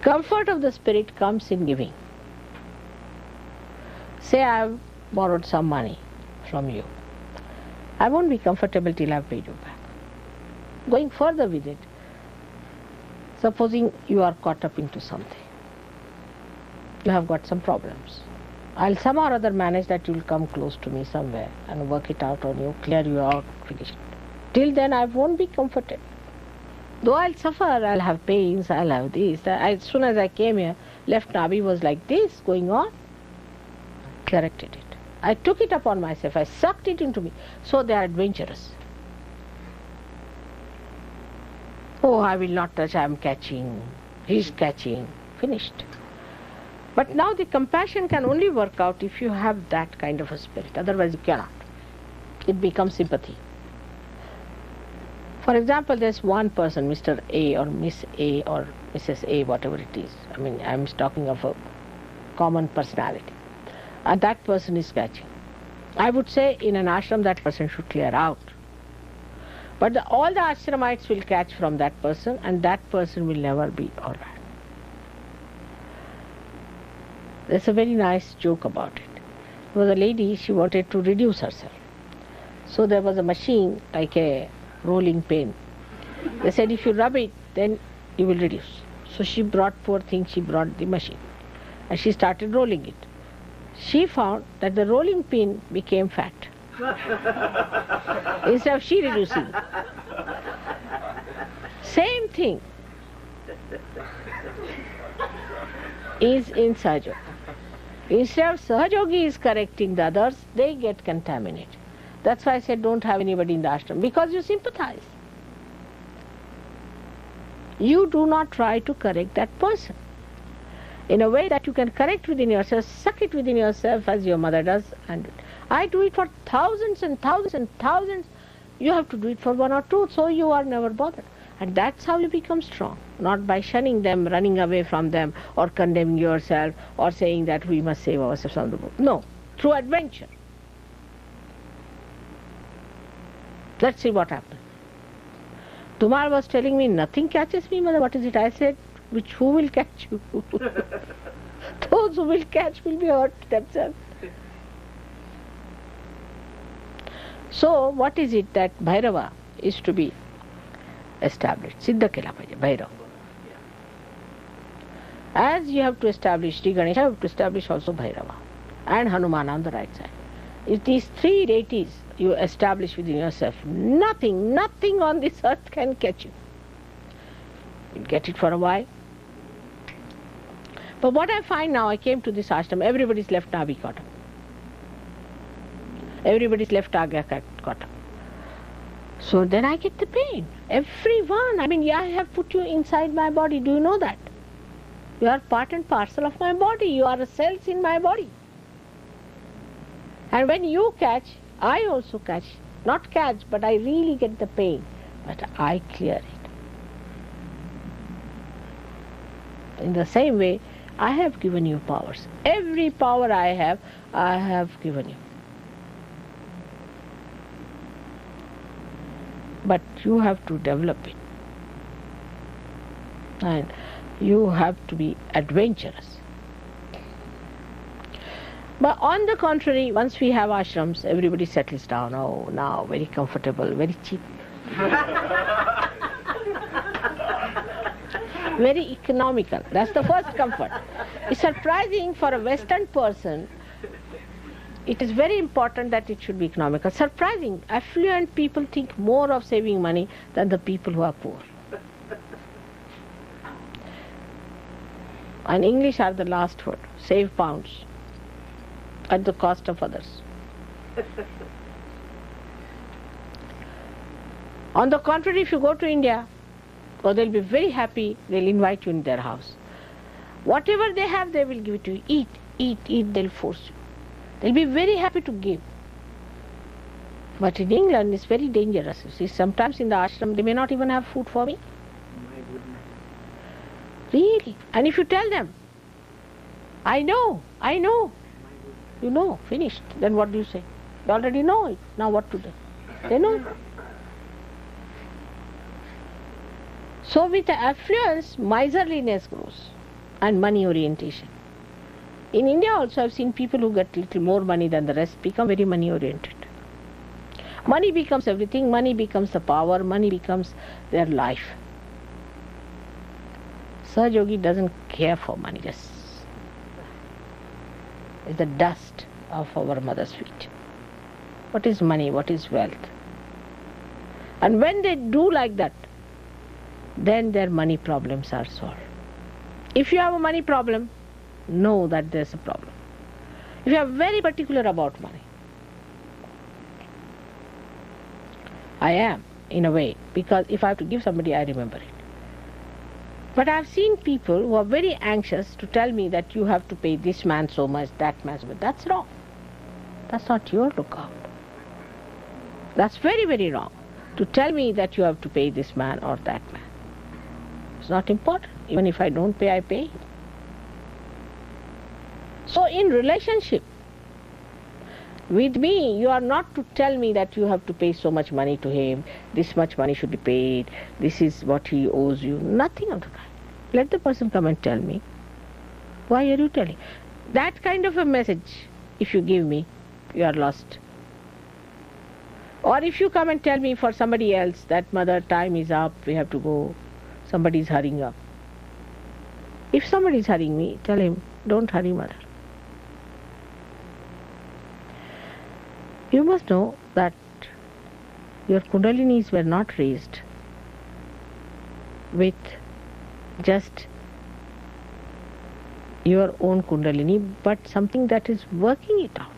Comfort of the spirit comes in giving. Say I have borrowed some money from you. I won't be comfortable till I have paid you back. Going further with it, supposing you are caught up into something. You have got some problems. I'll somehow or other manage that you'll come close to me somewhere and work it out on you, clear you out, finish it. Till then I won't be comforted. Though I'll suffer, I'll have pains, I'll have this. As soon as I came here, left Nabi was like this, going on. Corrected it. I took it upon myself, I sucked it into me. So they are adventurous. Oh, I will not touch, I am catching, he's catching, finished. But now the compassion can only work out if you have that kind of a spirit, otherwise you cannot. It becomes sympathy. For example, there's one person, Mr. A or Miss A or Mrs. A, whatever it is. I mean, I'm talking of a common personality. And that person is catching. I would say in an ashram that person should clear out. But all the ashramites will catch from that person and that person will never be alright. There's a very nice joke about it. There was a lady, she wanted to reduce herself. So there was a machine like a rolling pin. They said if you rub it, then you will reduce. So she brought, poor thing, she brought the machine and she started rolling it. She found that the rolling pin became fat instead of she reducing. Same thing is in Sahaja Yoga. Instead of Sahaja Yogi is correcting the others, they get contaminated. That's why I said don't have anybody in the ashram, because you sympathize. You do not try to correct that person. In a way that you can correct within yourself, suck it within yourself as your mother does. And I do it for thousands and thousands and thousands. You have to do it for one or two, so you are never bothered. And that's how you become strong. Not by shunning them, running away from them, or condemning yourself, or saying that we must save ourselves from the book. No, through adventure. Let's see what happens. Tumar was telling me, nothing catches me, mother. What is it? I said, who will catch you? Those who will catch will be hurt themselves. So, what is it that Bhairava is to be established? Siddha kela pahiye, Bhairava. As you have to establish Sri Ganesha, you have to establish also Bhairava and Hanuman on the right side. If these three deities you establish within yourself, nothing on this earth can catch you. You get it for a while. But what I find now, I came to this ashram, everybody's left Nabi Kota. Everybody's left Agya Kota. So then I get the pain. Everyone. I mean, I have put you inside my body. Do you know that? You are part and parcel of my body. You are cells in my body. And when you catch, I also catch. Not catch, but I really get the pain. But I clear it. In the same way, I have given you powers. Every power I have given you. But you have to develop it. And you have to be adventurous. But on the contrary, once we have ashrams, everybody settles down. Oh, now very comfortable, very cheap. Very economical. That's the first comfort. It's surprising for a Western person. It is very important that it should be economical. Surprising. Affluent people think more of saving money than the people who are poor. And English are the last word. Save pounds at the cost of others. On the contrary, if you go to India, they'll be very happy, they'll invite you in their house. Whatever they have, they will give it to you. Eat, they'll force you. They'll be very happy to give. But in England, it's very dangerous. You see, sometimes in the ashram, they may not even have food for me. My goodness. Really? And if you tell them, I know, you know, finished, then what do you say? You already know it. Now what to do? They know it. So with the affluence, miserliness grows and money orientation. In India also I've seen people who get little more money than the rest become very money oriented. Money becomes everything, money becomes the power, money becomes their life. Sahaja Yogi doesn't care for money, just it's the dust of our mother's feet. What is money? What is wealth? And when they do like that, then their money problems are solved. If you have a money problem, know that there's a problem. If you are very particular about money, I am, in a way, because if I have to give somebody, I remember it. But I've seen people who are very anxious to tell me that you have to pay this man so much, that man so much. That's wrong. That's not your lookout. That's very, very wrong. To tell me that you have to pay this man or that man. It's not important. Even if I don't pay, I pay. So in relationship, with me, you are not to tell me that you have to pay so much money to him, this much money should be paid, this is what he owes you. Nothing of the kind. Let the person come and tell me. Why are you telling? That kind of a message, if you give me, you are lost. Or if you come and tell me for somebody else that, mother, time is up, we have to go, somebody is hurrying up. If somebody is hurrying me, tell him, don't hurry, mother. You must know that your kundalinis were not raised with just your own kundalini, but something that is working it out.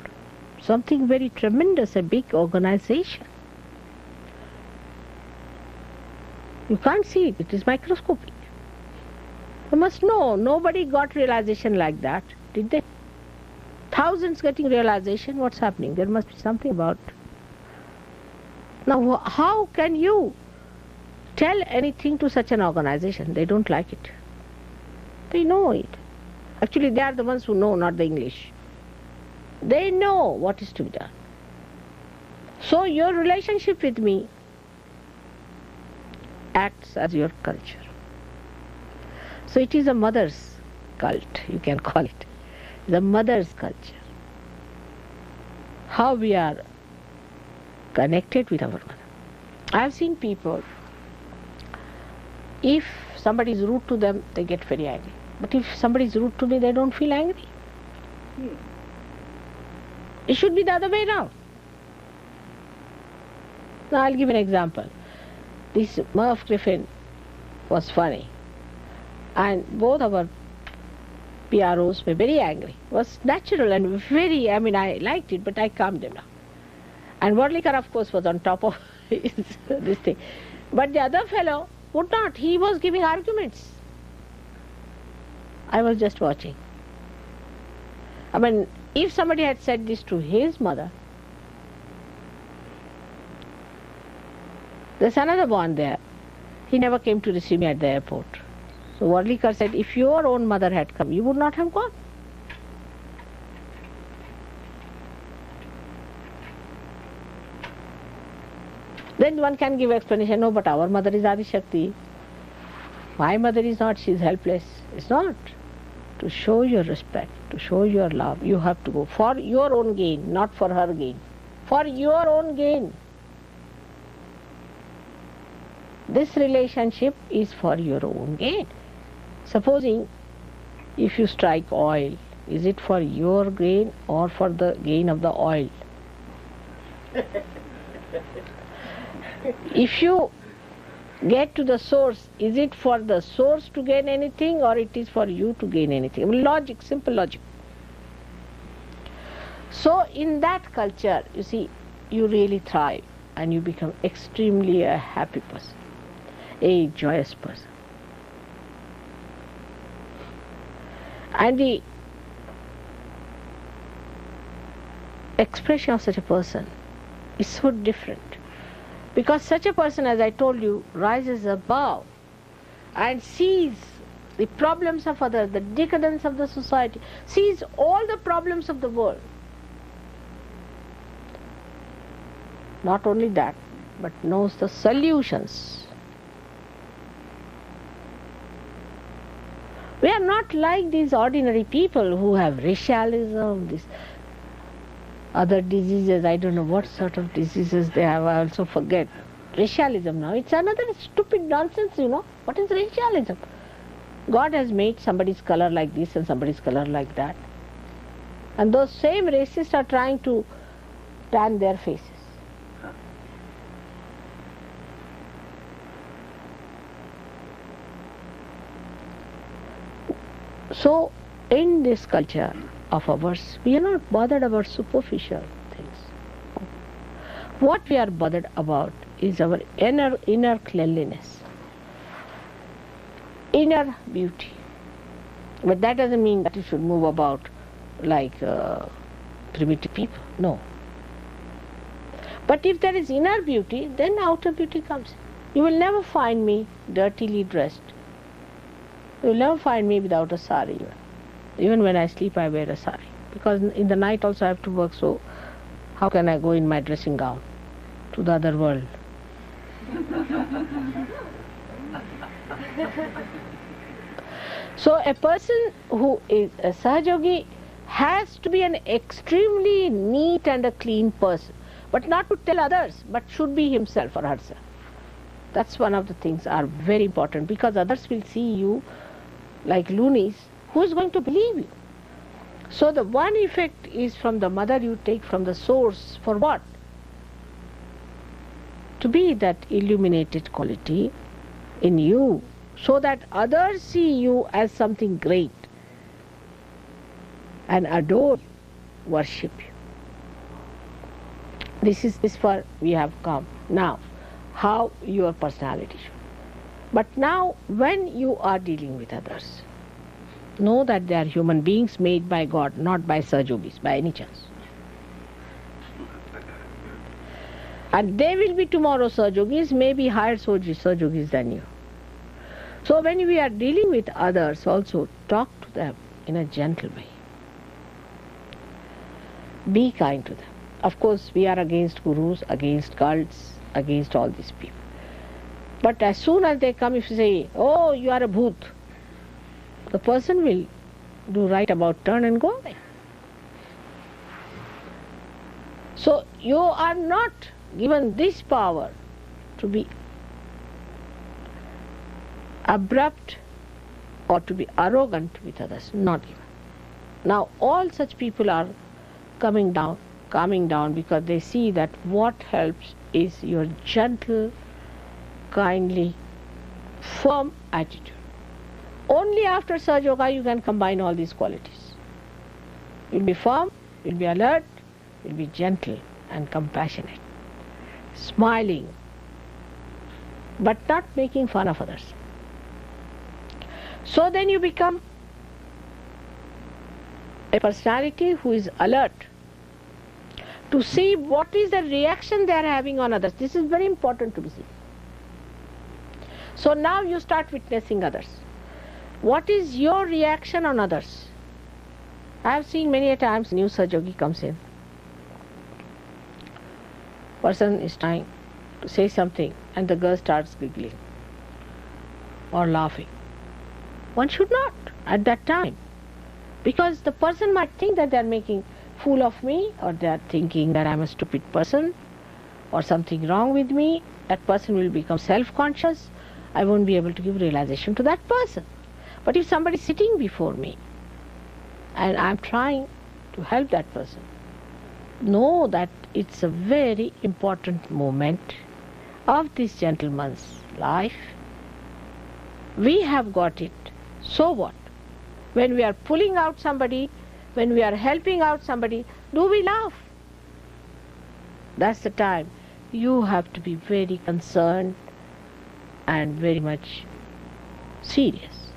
Something very tremendous, a big organization. You can't see it, it is microscopic. You must know, nobody got realization like that, did they? Thousands getting realization, what's happening? There must be something about. Now, how can you tell anything to such an organization? They don't like it. They know it. Actually, they are the ones who know, not the English. They know what is to be done. So your relationship with me acts as your culture. So it is a mother's cult, you can call it. The mother's culture. How we are connected with our mother. I have seen people, if somebody is rude to them, they get very angry. But if somebody is rude to me, they don't feel angry. It should be the other way around. Now I'll give an example. This Merv Griffin was funny. And both our PROs were very angry. It was natural and very, I liked it, but I calmed them down. And Wadlikar, of course, was on top of this thing. But the other fellow would not. He was giving arguments. I was just watching. If somebody had said this to his mother, there's another one there. He never came to receive me at the airport. So Wadlikar said, if your own mother had come, you would not have gone. Then one can give explanation, no, but our mother is Adi Shakti. My mother is not, she is helpless. It's not. To show your respect, to show your love, you have to go for your own gain, not for her gain. For your own gain. This relationship is for your own gain. Supposing if you strike oil, is it for your gain or for the gain of the oil? If you get to the source, is it for the source to gain anything or it is for you to gain anything? Logic, simple logic. So in that culture, you see, you really thrive and you become extremely a happy person, a joyous person. And the expression of such a person is so different. Because such a person, as I told you, rises above and sees the problems of others, the decadence of the society, sees all the problems of the world. Not only that, but knows the solutions. We are not like these ordinary people who have racialism, this other diseases, I don't know what sort of diseases they have, I also forget. Racialism now, it's another stupid nonsense, What is racialism? God has made somebody's color like this and somebody's color like that. And those same racists are trying to tan their faces. So, in this culture of ours, we are not bothered about superficial things. What we are bothered about is our inner cleanliness, inner beauty. But that doesn't mean that you should move about like primitive people, no. But if there is inner beauty, then outer beauty comes. You will never find me dirtily dressed. You will never find me without a sari. Even when I sleep, I wear a sari. Because in the night also I have to work, so how can I go in my dressing gown to the other world? So a person who is a Sahajogi has to be an extremely neat and a clean person. But not to tell others, but should be himself or herself. That's one of the things are very important, because others will see you like loonies, who is going to believe you? So the one effect is from the mother you take from the source. For what? To be that illuminated quality in you, so that others see you as something great and adore you, worship you. This is far we have come. Now, how your personality should. But now, when you are dealing with others, know that they are human beings made by God, not by Sahajogis, by any chance. And they will be tomorrow Sahajogis, maybe higher Sahajogis than you. So when we are dealing with others, also talk to them in a gentle way. Be kind to them. Of course, we are against gurus, against cults, against all these people. But as soon as they come, if you say, oh, you are a bhoot, the person will do right about turn and go away. So you are not given this power to be abrupt or to be arrogant with others, not given. Now all such people are calming down because they see that what helps is your gentle, kindly, firm attitude. Only after Sahaja Yoga you can combine all these qualities. You'll be firm, you'll be alert, you'll be gentle and compassionate, smiling, but not making fun of others. So then you become a personality who is alert to see what is the reaction they are having on others. This is very important to be seen. So now you start witnessing others. What is your reaction on others? I have seen many a times new Sahajogi comes in. Person is trying to say something and the girl starts giggling or laughing. One should not at that time, because the person might think that they are making fool of me, or they are thinking that I am a stupid person or something wrong with me. That person will become self-conscious. I won't be able to give realization to that person. But if somebody is sitting before me and I am trying to help that person, know that it's a very important moment of this gentleman's life. We have got it. So what? When we are pulling out somebody, when we are helping out somebody, do we laugh? That's the time you have to be very concerned and very much serious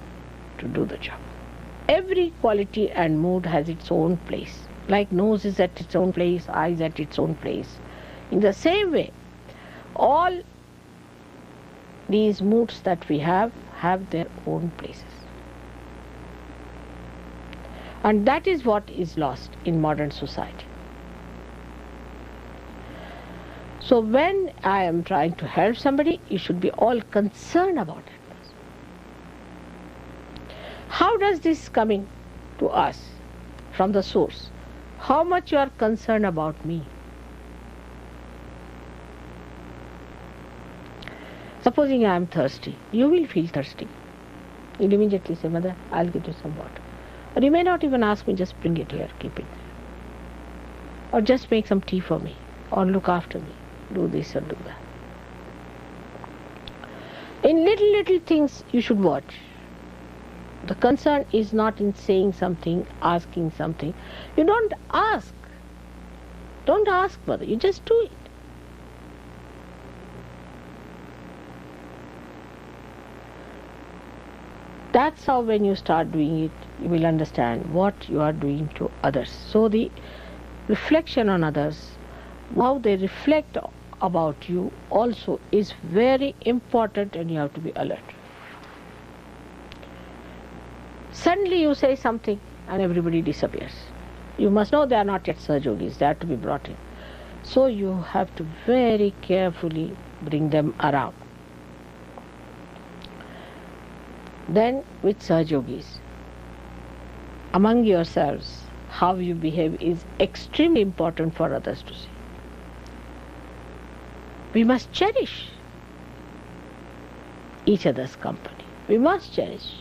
to do the job. Every quality and mood has its own place. Like nose is at its own place, eyes at its own place. In the same way, all these moods that we have their own places. And that is what is lost in modern society. So when I am trying to help somebody, you should be all concerned about it. How does this coming to us from the source? How much you are concerned about me? Supposing I am thirsty, you will feel thirsty. You'll immediately say, Mother, I'll get you some water. Or you may not even ask me, just bring it here, keep it there. Or just make some tea for me, or look after me, do this or do that. In little things you should watch. The concern is not in saying something, asking something. You don't ask. Don't ask, Mother, you just do it. That's how when you start doing it, you will understand what you are doing to others. So the reflection on others, how they reflect about you also is very important, and you have to be alert. Suddenly you say something and everybody disappears. You must know they are not yet Sahajogis, they have to be brought in. So you have to very carefully bring them around. Then with Sahajogis, among yourselves, how you behave is extremely important for others to see. We must cherish each other's company. We must cherish.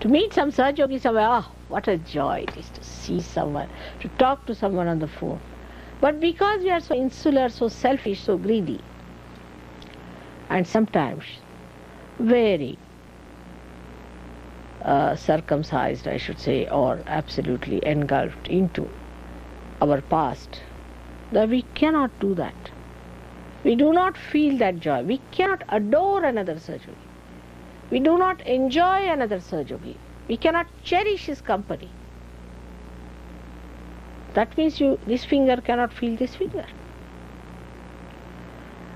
To meet some Sahajogi somewhere, what a joy it is to see someone, to talk to someone on the phone. But because we are so insular, so selfish, so greedy, and sometimes very circumcised, I should say, or absolutely engulfed into our past, that we cannot do that. We do not feel that joy. We cannot adore another Sahajogi. We do not enjoy another Sahajogi. We cannot cherish his company. That means this finger cannot feel this finger.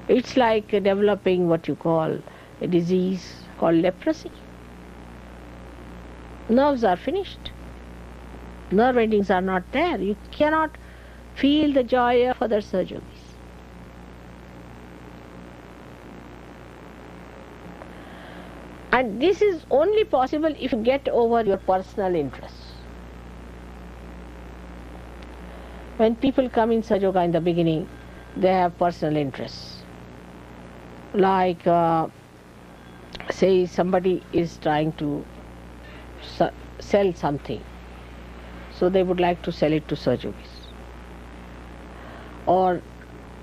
It's like developing what you call a disease called leprosy. Nerves are finished. Nerve endings are not there. You cannot feel the joy of other Sahajogis. And this is only possible if you get over your personal interests. When people come in Sahajoga in the beginning, they have personal interests. Like, say somebody is trying to sell something, so they would like to sell it to Sahajogis. Or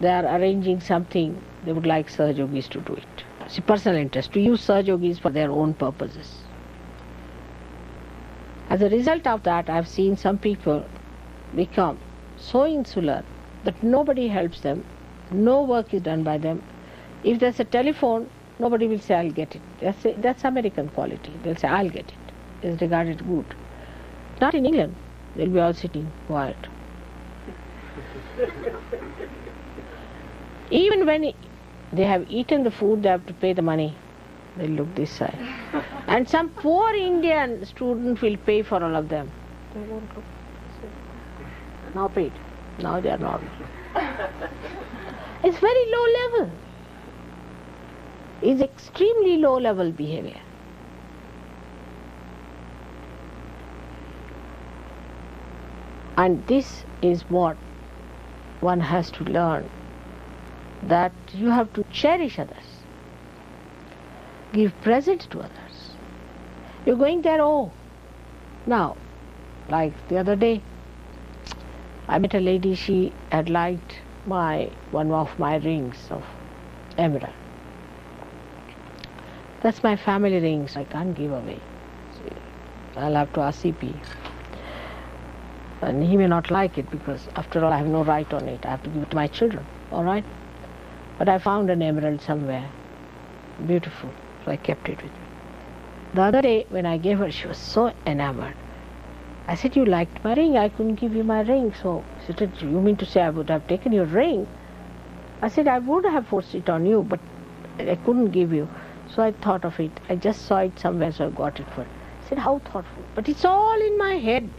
they are arranging something, they would like Sahajogis to do it. See, personal interest, to use Sahajogis for their own purposes. As a result of that, I have seen some people become so insular that nobody helps them, no work is done by them. If there's a telephone, nobody will say, I'll get it. That's American quality. They'll say, I'll get it. It's regarded good. Not in England. They'll be all sitting quiet. Even when they have eaten the food, they have to pay the money. They'll look this side. And some poor Indian student will pay for all of them. They won't look. Now paid. Now they are normal. It's very low level. It's extremely low level behavior. And this is what one has to learn, that you have to cherish others, give present to others. You're going there, now, like the other day, I met a lady, she had liked one of my rings of emerald. That's my family rings, I can't give away. I'll have to ask CP. And he may not like it because after all I have no right on it. I have to give it to my children, alright? But I found an emerald somewhere, beautiful, so I kept it with me. The other day when I gave her, she was so enamored. I said, you liked my ring, I couldn't give you my ring. So she said, you mean to say I would have taken your ring? I said, I would have forced it on you, but I couldn't give you. So I thought of it. I just saw it somewhere, so I got it for her. I said, how thoughtful. But it's all in my head.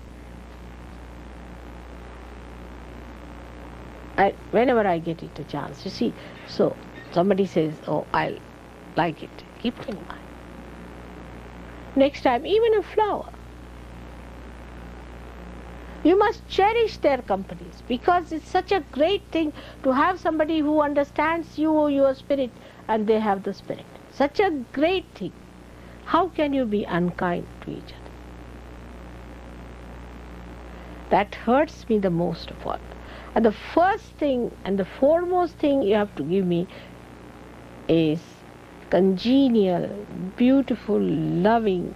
Whenever I get it a chance, you see. So somebody says, I'll like it. Keep it in mind. Next time, even a flower. You must cherish their companies because it's such a great thing to have somebody who understands you, your spirit, and they have the spirit. Such a great thing. How can you be unkind to each other? That hurts me the most of all. And the first thing and the foremost thing you have to give me is congenial, beautiful, loving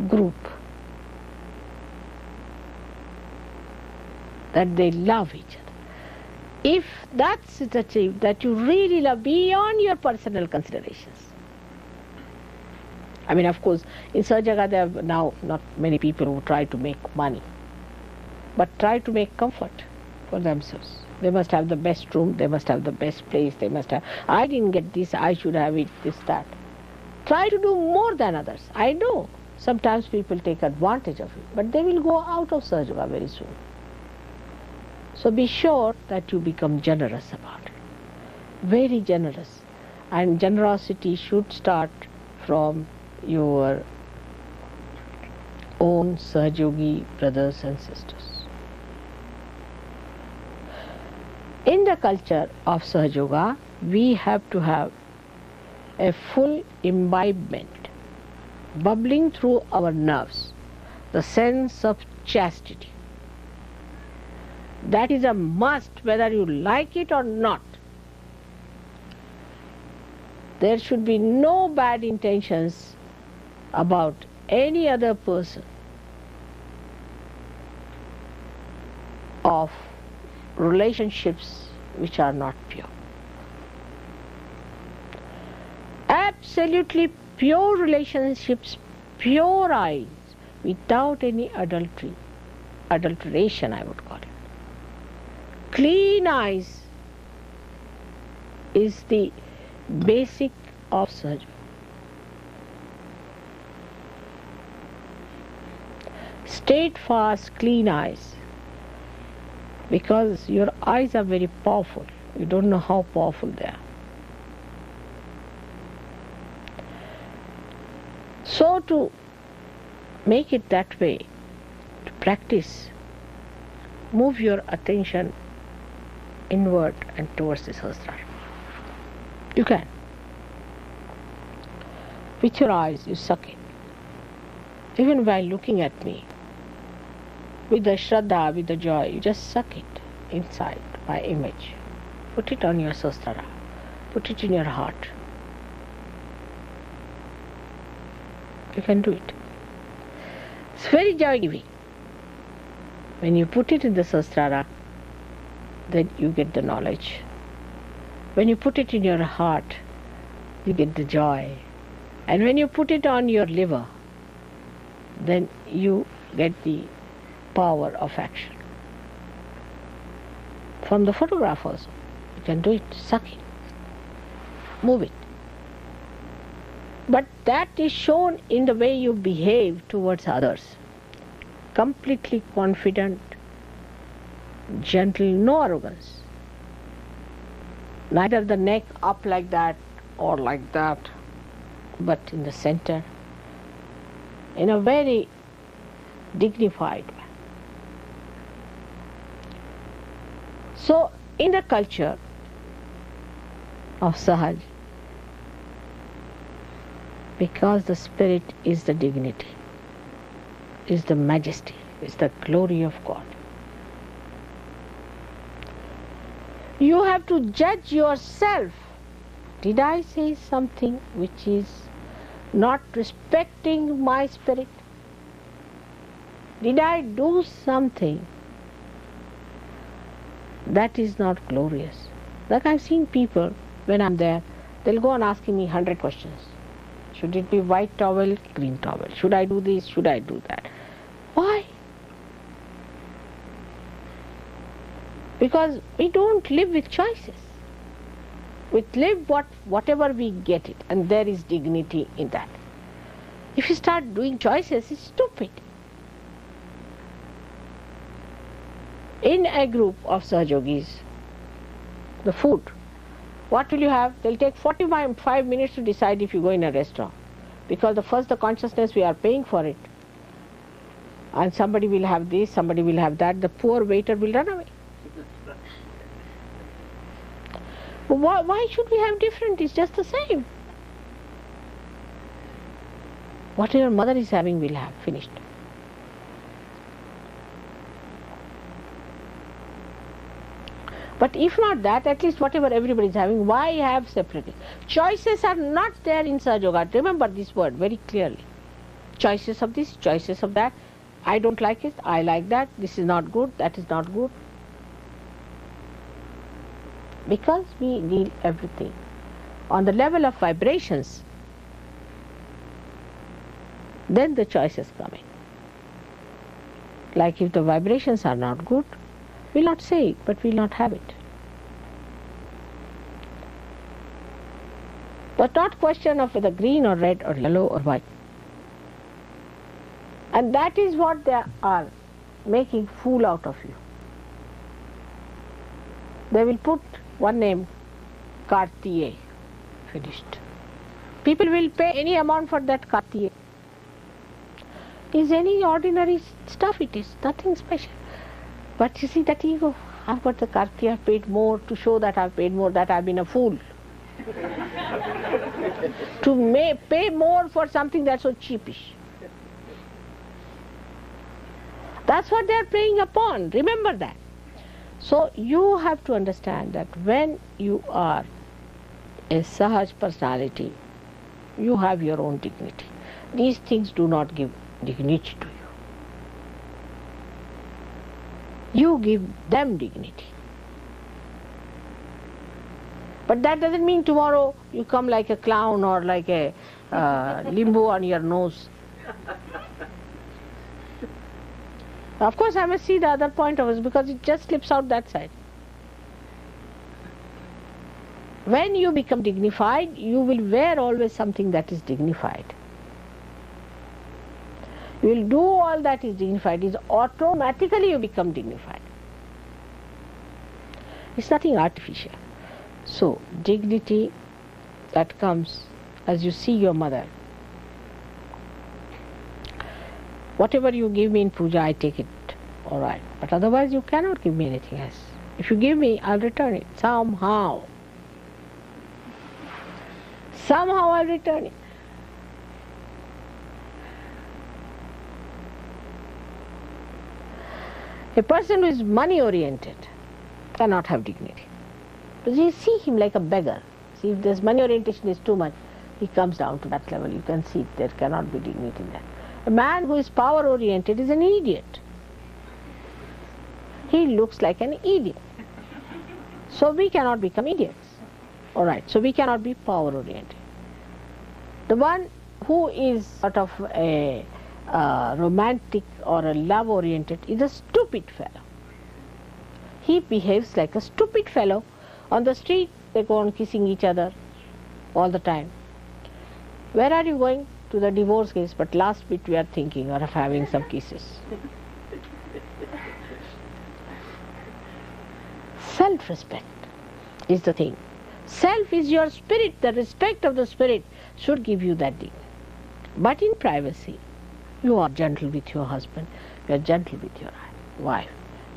group. That they love each other. If that's achieved, that you really love beyond your personal considerations. I mean, of course, in Sahajaga there are now not many people who try to make money, but try to make comfort for themselves. They must have the best room, they must have the best place, they must have, I didn't get this, I should have it, this, that. Try to do more than others. I know sometimes people take advantage of it, but they will go out of Sahajaga very soon. So be sure that you become generous about it. Very generous. And generosity should start from your own Sahajogi brothers and sisters. In the culture of Sahajoga, we have to have a full imbibement bubbling through our nerves, the sense of chastity. That is a must whether you like it or not. There should be no bad intentions about any other person of relationships which are not pure. Absolutely pure relationships, pure eyes, without any adulteration I would call it. Clean eyes is the basic of Sahaja. Steadfast, clean eyes, because your eyes are very powerful. You don't know how powerful they are. So to make it that way, to practice, move your attention inward and towards the Sahasrara. You can. With your eyes you suck it. Even while looking at me, with the Shraddha, with the joy, you just suck it inside my image. Put it on your Sahasrara. Put it in your heart. You can do it. It's very joy-giving. When you put it in the Sahasrara, then you get the knowledge. When you put it in your heart, you get the joy. And when you put it on your liver, then you get the power of action. From the photograph also, you can do it, suck it, move it. But that is shown in the way you behave towards others. Completely confident, gentle, no arrogance. Neither the neck up like that or like that, but in the center, in a very dignified way. So, in the culture of Sahaj, because the spirit is the dignity, is the majesty, is the glory of God, you have to judge yourself. Did I say something which is not respecting my spirit? Did I do something that is not glorious? Like I've seen people, when I'm there, they'll go on asking me 100 questions. Should it be white towel, green towel? Should I do this? Should I do that? Why? Because we don't live with choices. We live whatever we get it, and there is dignity in that. If you start doing choices, it's stupid. In a group of Sahajogis, the food, what will you have? They'll take 45 minutes to decide if you go in a restaurant. Because the consciousness we are paying for it. And somebody will have this, somebody will have that, the poor waiter will run away. Why should we have different? It's just the same. What your mother is having, we'll have, finished. But if not that, at least whatever everybody is having, why have separately? Choices are not there in Sahaja Yoga. Remember this word very clearly. Choices of this, choices of that. I don't like it, I like that. This is not good, that is not good. Because we deal everything on the level of vibrations, then the choices come in. Like if the vibrations are not good, we'll not say it, but we'll not have it. But not question of whether green or red or yellow or white. And that is what they are making fool out of you. They will put one name, Kartiye, finished. People will pay any amount for that Kartiye. Is any ordinary stuff, it is nothing special. But you see that ego, I've got the Kartiye, I've paid more to show that I've paid more, that I've been a fool. to pay more for something that's so cheapish. That's what they're preying upon. Remember that. So you have to understand that when you are a Sahaj personality, you have your own dignity. These things do not give dignity to you. You give them dignity. But that doesn't mean tomorrow you come like a clown or like a limbo on your nose. Of course, I must see the other point of it because it just slips out that side. When you become dignified, you will wear always something that is dignified. You will do all that is dignified. It's automatically you become dignified. It's nothing artificial. So, dignity that comes as you see your mother. Whatever you give me in puja, I take it, all right. But otherwise you cannot give me anything else. If you give me, I'll return it somehow. Somehow I'll return it. A person who is money oriented cannot have dignity. Because you see him like a beggar. See, if this money orientation is too much, he comes down to that level. You can see there cannot be dignity in that. A man who is power oriented is an idiot. He looks like an idiot. So we cannot become idiots. Alright, so we cannot be power oriented. The one who is sort of a romantic or a love oriented is a stupid fellow. He behaves like a stupid fellow. On the street they go on kissing each other all the time. Where are you going? To the divorce case, but last bit we are thinking of having some kisses. Self-respect is the thing. Self is your spirit. The respect of the spirit should give you that dignity. But in privacy, you are gentle with your husband, you are gentle with your wife.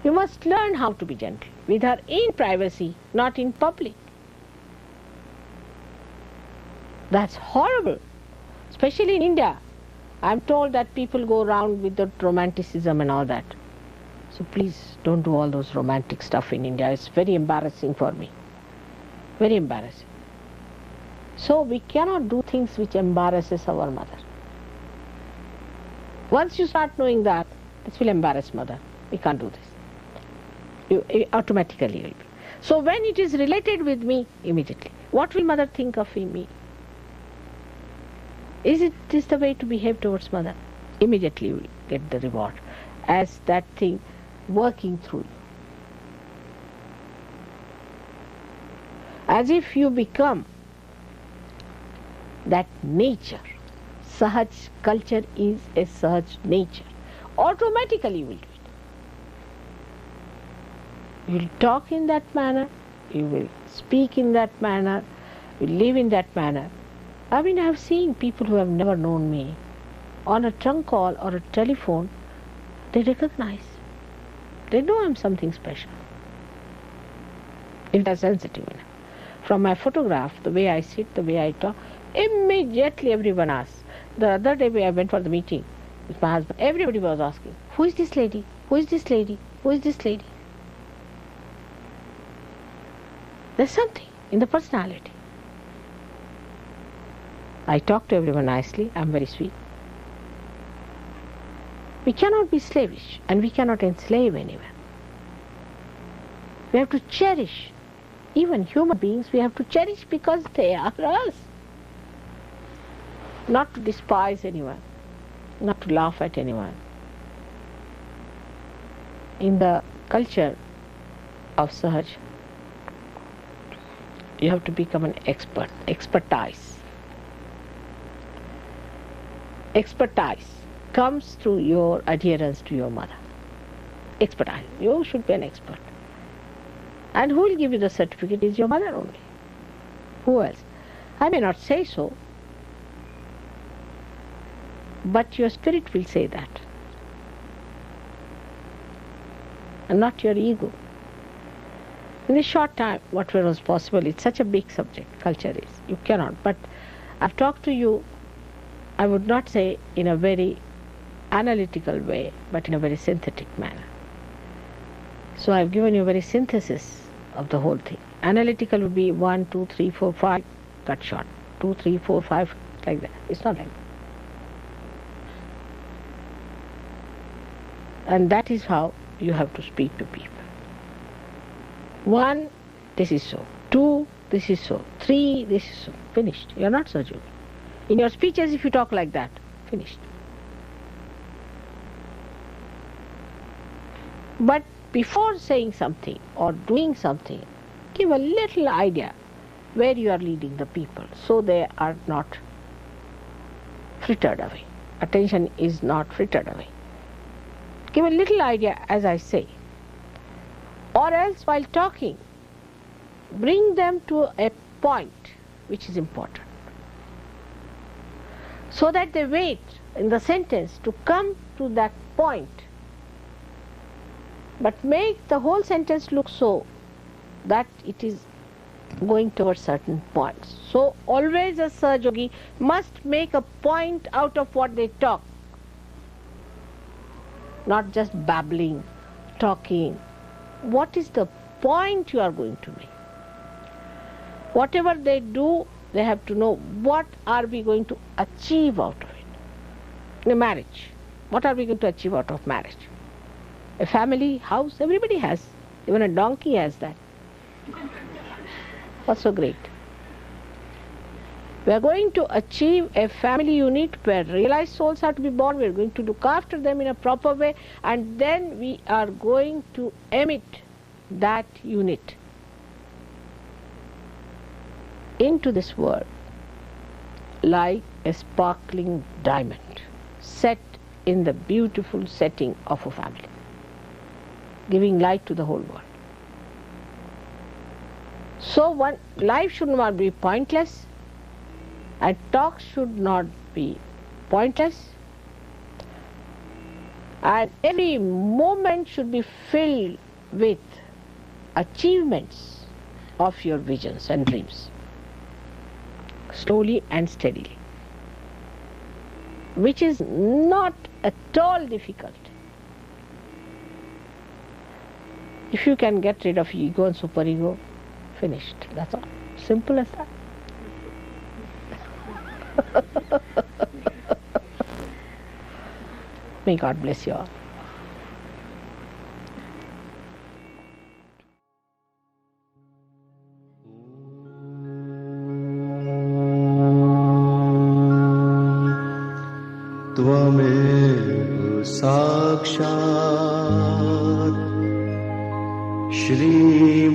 You must learn how to be gentle with her in privacy, not in public. That's horrible. Especially in India. I'm told that people go around with the romanticism and all that. So please don't do all those romantic stuff in India. It's very embarrassing for me. Very embarrassing. So we cannot do things which embarrasses our mother. Once you start knowing that, this will embarrass mother. We can't do this. You automatically will be. So when it is related with me, immediately, what will mother think of me? Is it this the way to behave towards mother? Immediately you will get the reward as that thing working through you. As if you become that nature. Sahaj culture is a Sahaj nature. Automatically you will do it. You will talk in that manner, you will speak in that manner, you will live in that manner. I mean, I have seen people who have never known me. On a trunk call or a telephone, they recognize. They know I'm something special. If they're sensitive enough. From my photograph, the way I sit, the way I talk, immediately everyone asks. The other day I went for the meeting with my husband. Everybody was asking, who is this lady? Who is this lady? Who is this lady? There's something in the personality. I talk to everyone nicely. I'm very sweet. We cannot be slavish and we cannot enslave anyone. We have to cherish. Even human beings we have to cherish because they are us. Not to despise anyone. Not to laugh at anyone. In the culture of Sahaj, you have to become an expert. Expertise. Expertise comes through your adherence to your mother. Expertise. You should be an expert. And who will give you the certificate is your mother only. Who else? I may not say so, but your spirit will say that. And not your ego. In this short time, whatever was possible, it's such a big subject, culture is. You cannot. But I've talked to you, I would not say in a very analytical way, but in a very synthetic manner. So I've given you a very synthesis of the whole thing. Analytical would be 1, 2, 3, 4, 5, cut short. 2, 3, 4, 5, like that. It's not like that. And that is how you have to speak to people. 1, this is so. 2, this is so. 3, this is so. Finished. You are not Sahaj Yogi. In your speeches, if you talk like that, finished. But before saying something or doing something, give a little idea where you are leading the people so they are not frittered away. Attention is not frittered away. Give a little idea as I say. Or else while talking, bring them to a point which is important. So that they wait in the sentence to come to that point. But make the whole sentence look so that it is going towards certain points. So always a Sahaj Yogi must make a point out of what they talk. Not just babbling, talking. What is the point you are going to make? Whatever they do, they have to know what are we going to achieve out of it. In a marriage, what are we going to achieve out of marriage? A family, house, everybody has. Even a donkey has that. What's so great? We are going to achieve a family unit where realized souls are to be born. We are going to look after them in a proper way, and then we are going to emit that unit into this world like a sparkling diamond set in the beautiful setting of a family, giving light to the whole world. So life should not be pointless, and talk should not be pointless, and every moment should be filled with achievements of your visions and dreams, slowly and steadily, which is not at all difficult. If you can get rid of ego and superego, finished. That's all. Simple as that. May God bless you all. त्वमेव साक्षात् श्री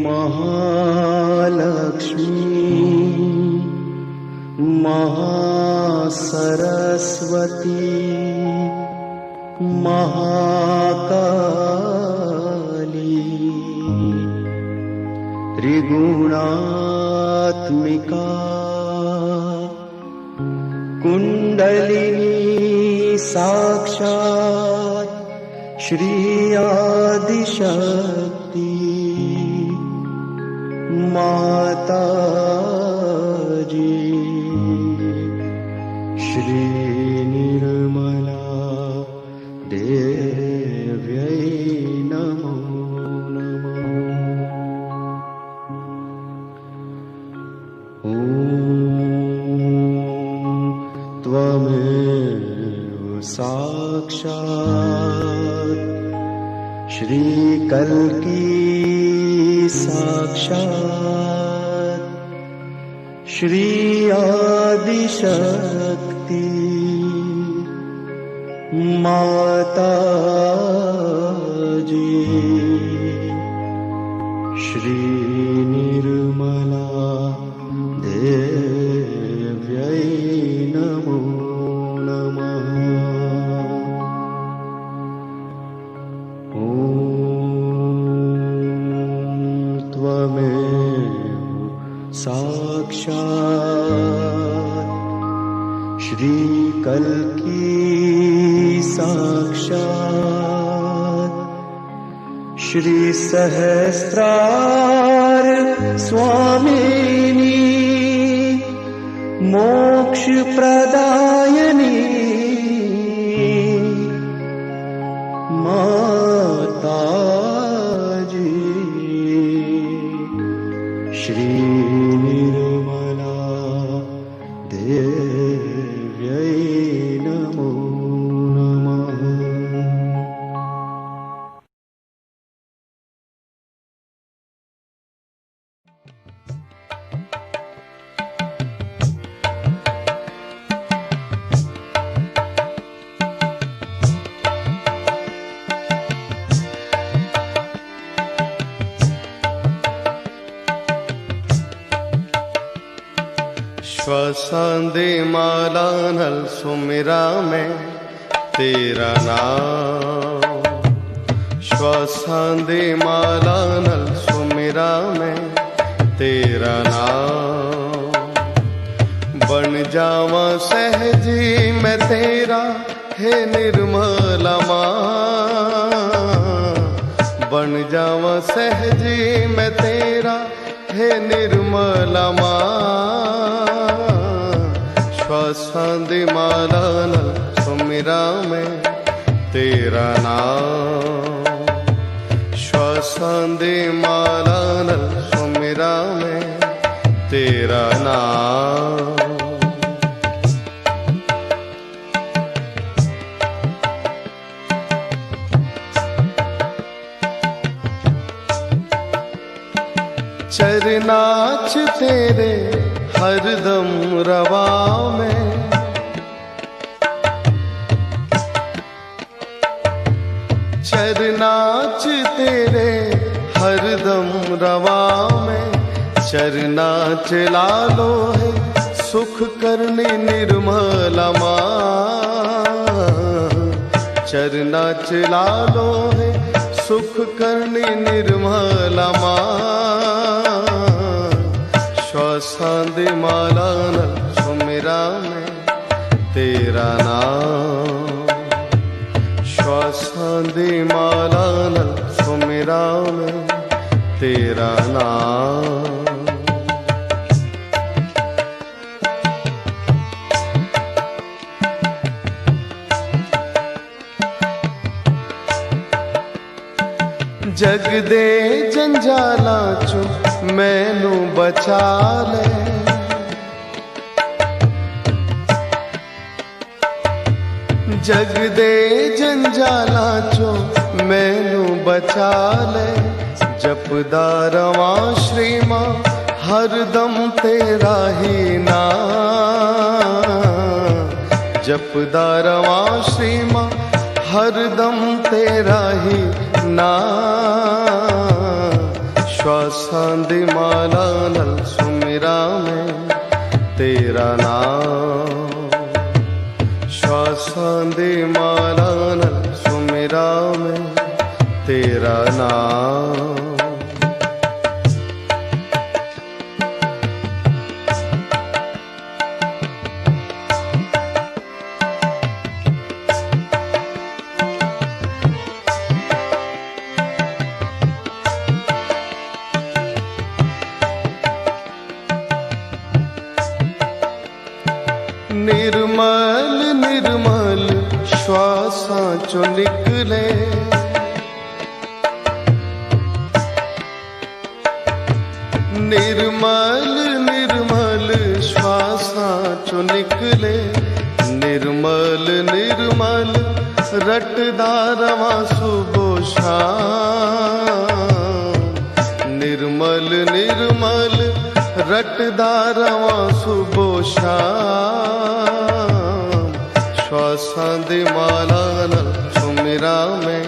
महालक्ष्मी महासरस्वती महाकाली त्रिगुणात्मिका कुंडलिनी साक्षात् श्री आदिशक्ति माता जी श्री निर्मला देव्यै नमो नमः। ॐ त्वमेव साक्षात् श्री कल्की साक्षात् श्री आदिशक्ति माता जी श्री निर्मला देव्यै नमो नमः। ॐ त्वमेव साक्षात् श्री कल्की साक्षात् श्री सहस्रार स्वामिनी मोक्ष प्रदायिनी माताजी श्री निर्मला देव्यै नमो नमः। श्वासांदे माला नल सुमिरा में तेरा नाम, श्वासांदे माला नल सुमिरा में तेरा नाम। बन जावा सहजी मैं तेरा हे निर्मला माँ, बन जावा सहजी मैं तेरा हे निर्मला माँ। श्वासांदे माला नल सुमिरा में तेरा नाम, श्वासांदे माला नल सुमिरा में तेरा नाम। चरनाच तेरे हरदम रवा में, चरनाच तेरे हरदम रवा में। चरना चला लो है सुख करने निर्मला माँ, चरना चला लो है सुख करने निर्मला माँ। श्वासांदे माला नल सुमिरा में तेरा नाम, श्वासांदे माला नल सुमिरा में तेरा नाम। जग दे जंजाला चो मैनू बचा ले, जग दे जंजाला चो मैनू बचा ले। जपदा रवां श्री मां हरदम तेरा ही नाम, जपदा रवां श्री मां हरदम तेरा ही नाम। श्वासांदे माला नल सुमिरा में तेरा नाम, श्वासांदे माला नल सुमिरा में तेरा नाम। निर्मल निर्मल श्वासां चो निकले, निर्मल निर्मल श्वासां चो निकले। निर्मल निर्मल रटदा रवां सुबह शाम, निर्मल निर्मल रटदा रवां सुबह शाम। श्वासांदे माला नल सुमिरा में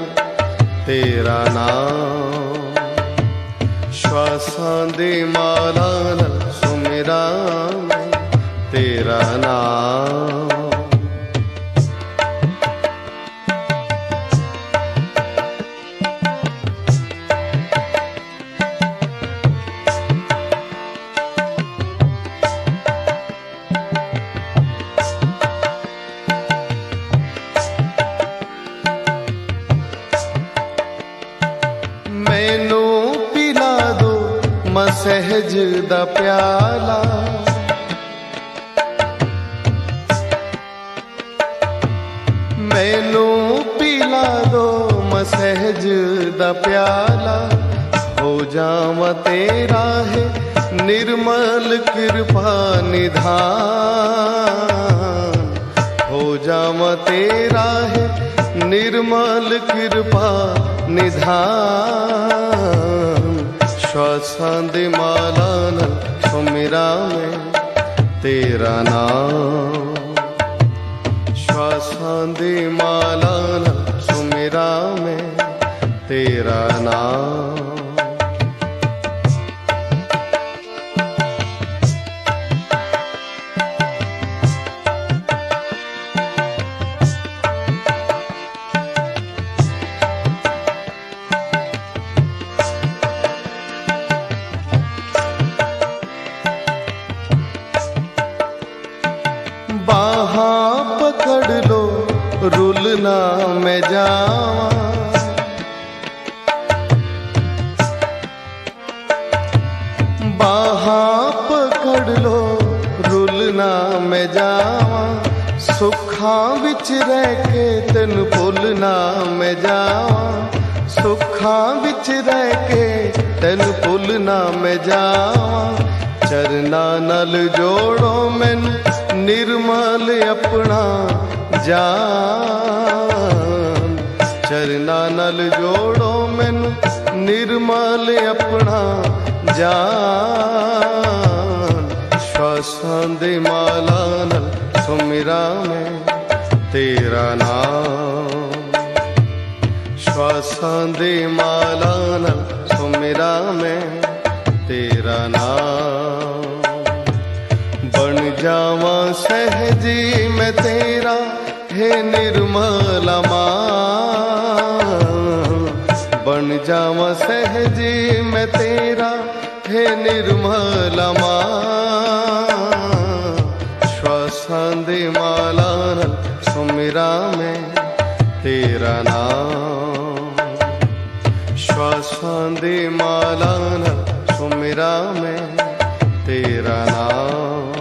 तेरा नाम, श्वासांदे माला नल सुमिरा में तेरा नाम। सहज दा प्याला मैनू पिला दो सहज दा प्याला हो जावा तेरा है निर्मल कृपा निधान हो जावा तेरा है निर्मल कृपा निधान श्वासां दे माला नाल सुमिरा मैं तेरा नाम श्वासां दे माला नाल सुमिरा मैं तेरा नाम बाहां पकड़ लो रुलना मैं जावा बाहां पकड़ लो रुलना मैं जावा सुखां विच रह के तेन भुलना मैं जावा सुखां विच रह के तेन भुलना मैं जावा चरना नल जोड़ो मैनू निर्मल अपना जान चरना नल जोड़ो मैनू निर्मल अपना जान श्वासां दे माला नाल सुमिरा मैं तेरा नाम श्वासां दे माला नाल सुमिरा मैं तेरा नाम बन जावा सहजी मैं तेरा हे निर्मला मां बन जावा सहजी मैं तेरा हे निर्मला मां श्वासां दे माला नाल सुमिरा मैं तेरा नाम श्वासां दे माला नाल सुमिरा मैं तेरा नाम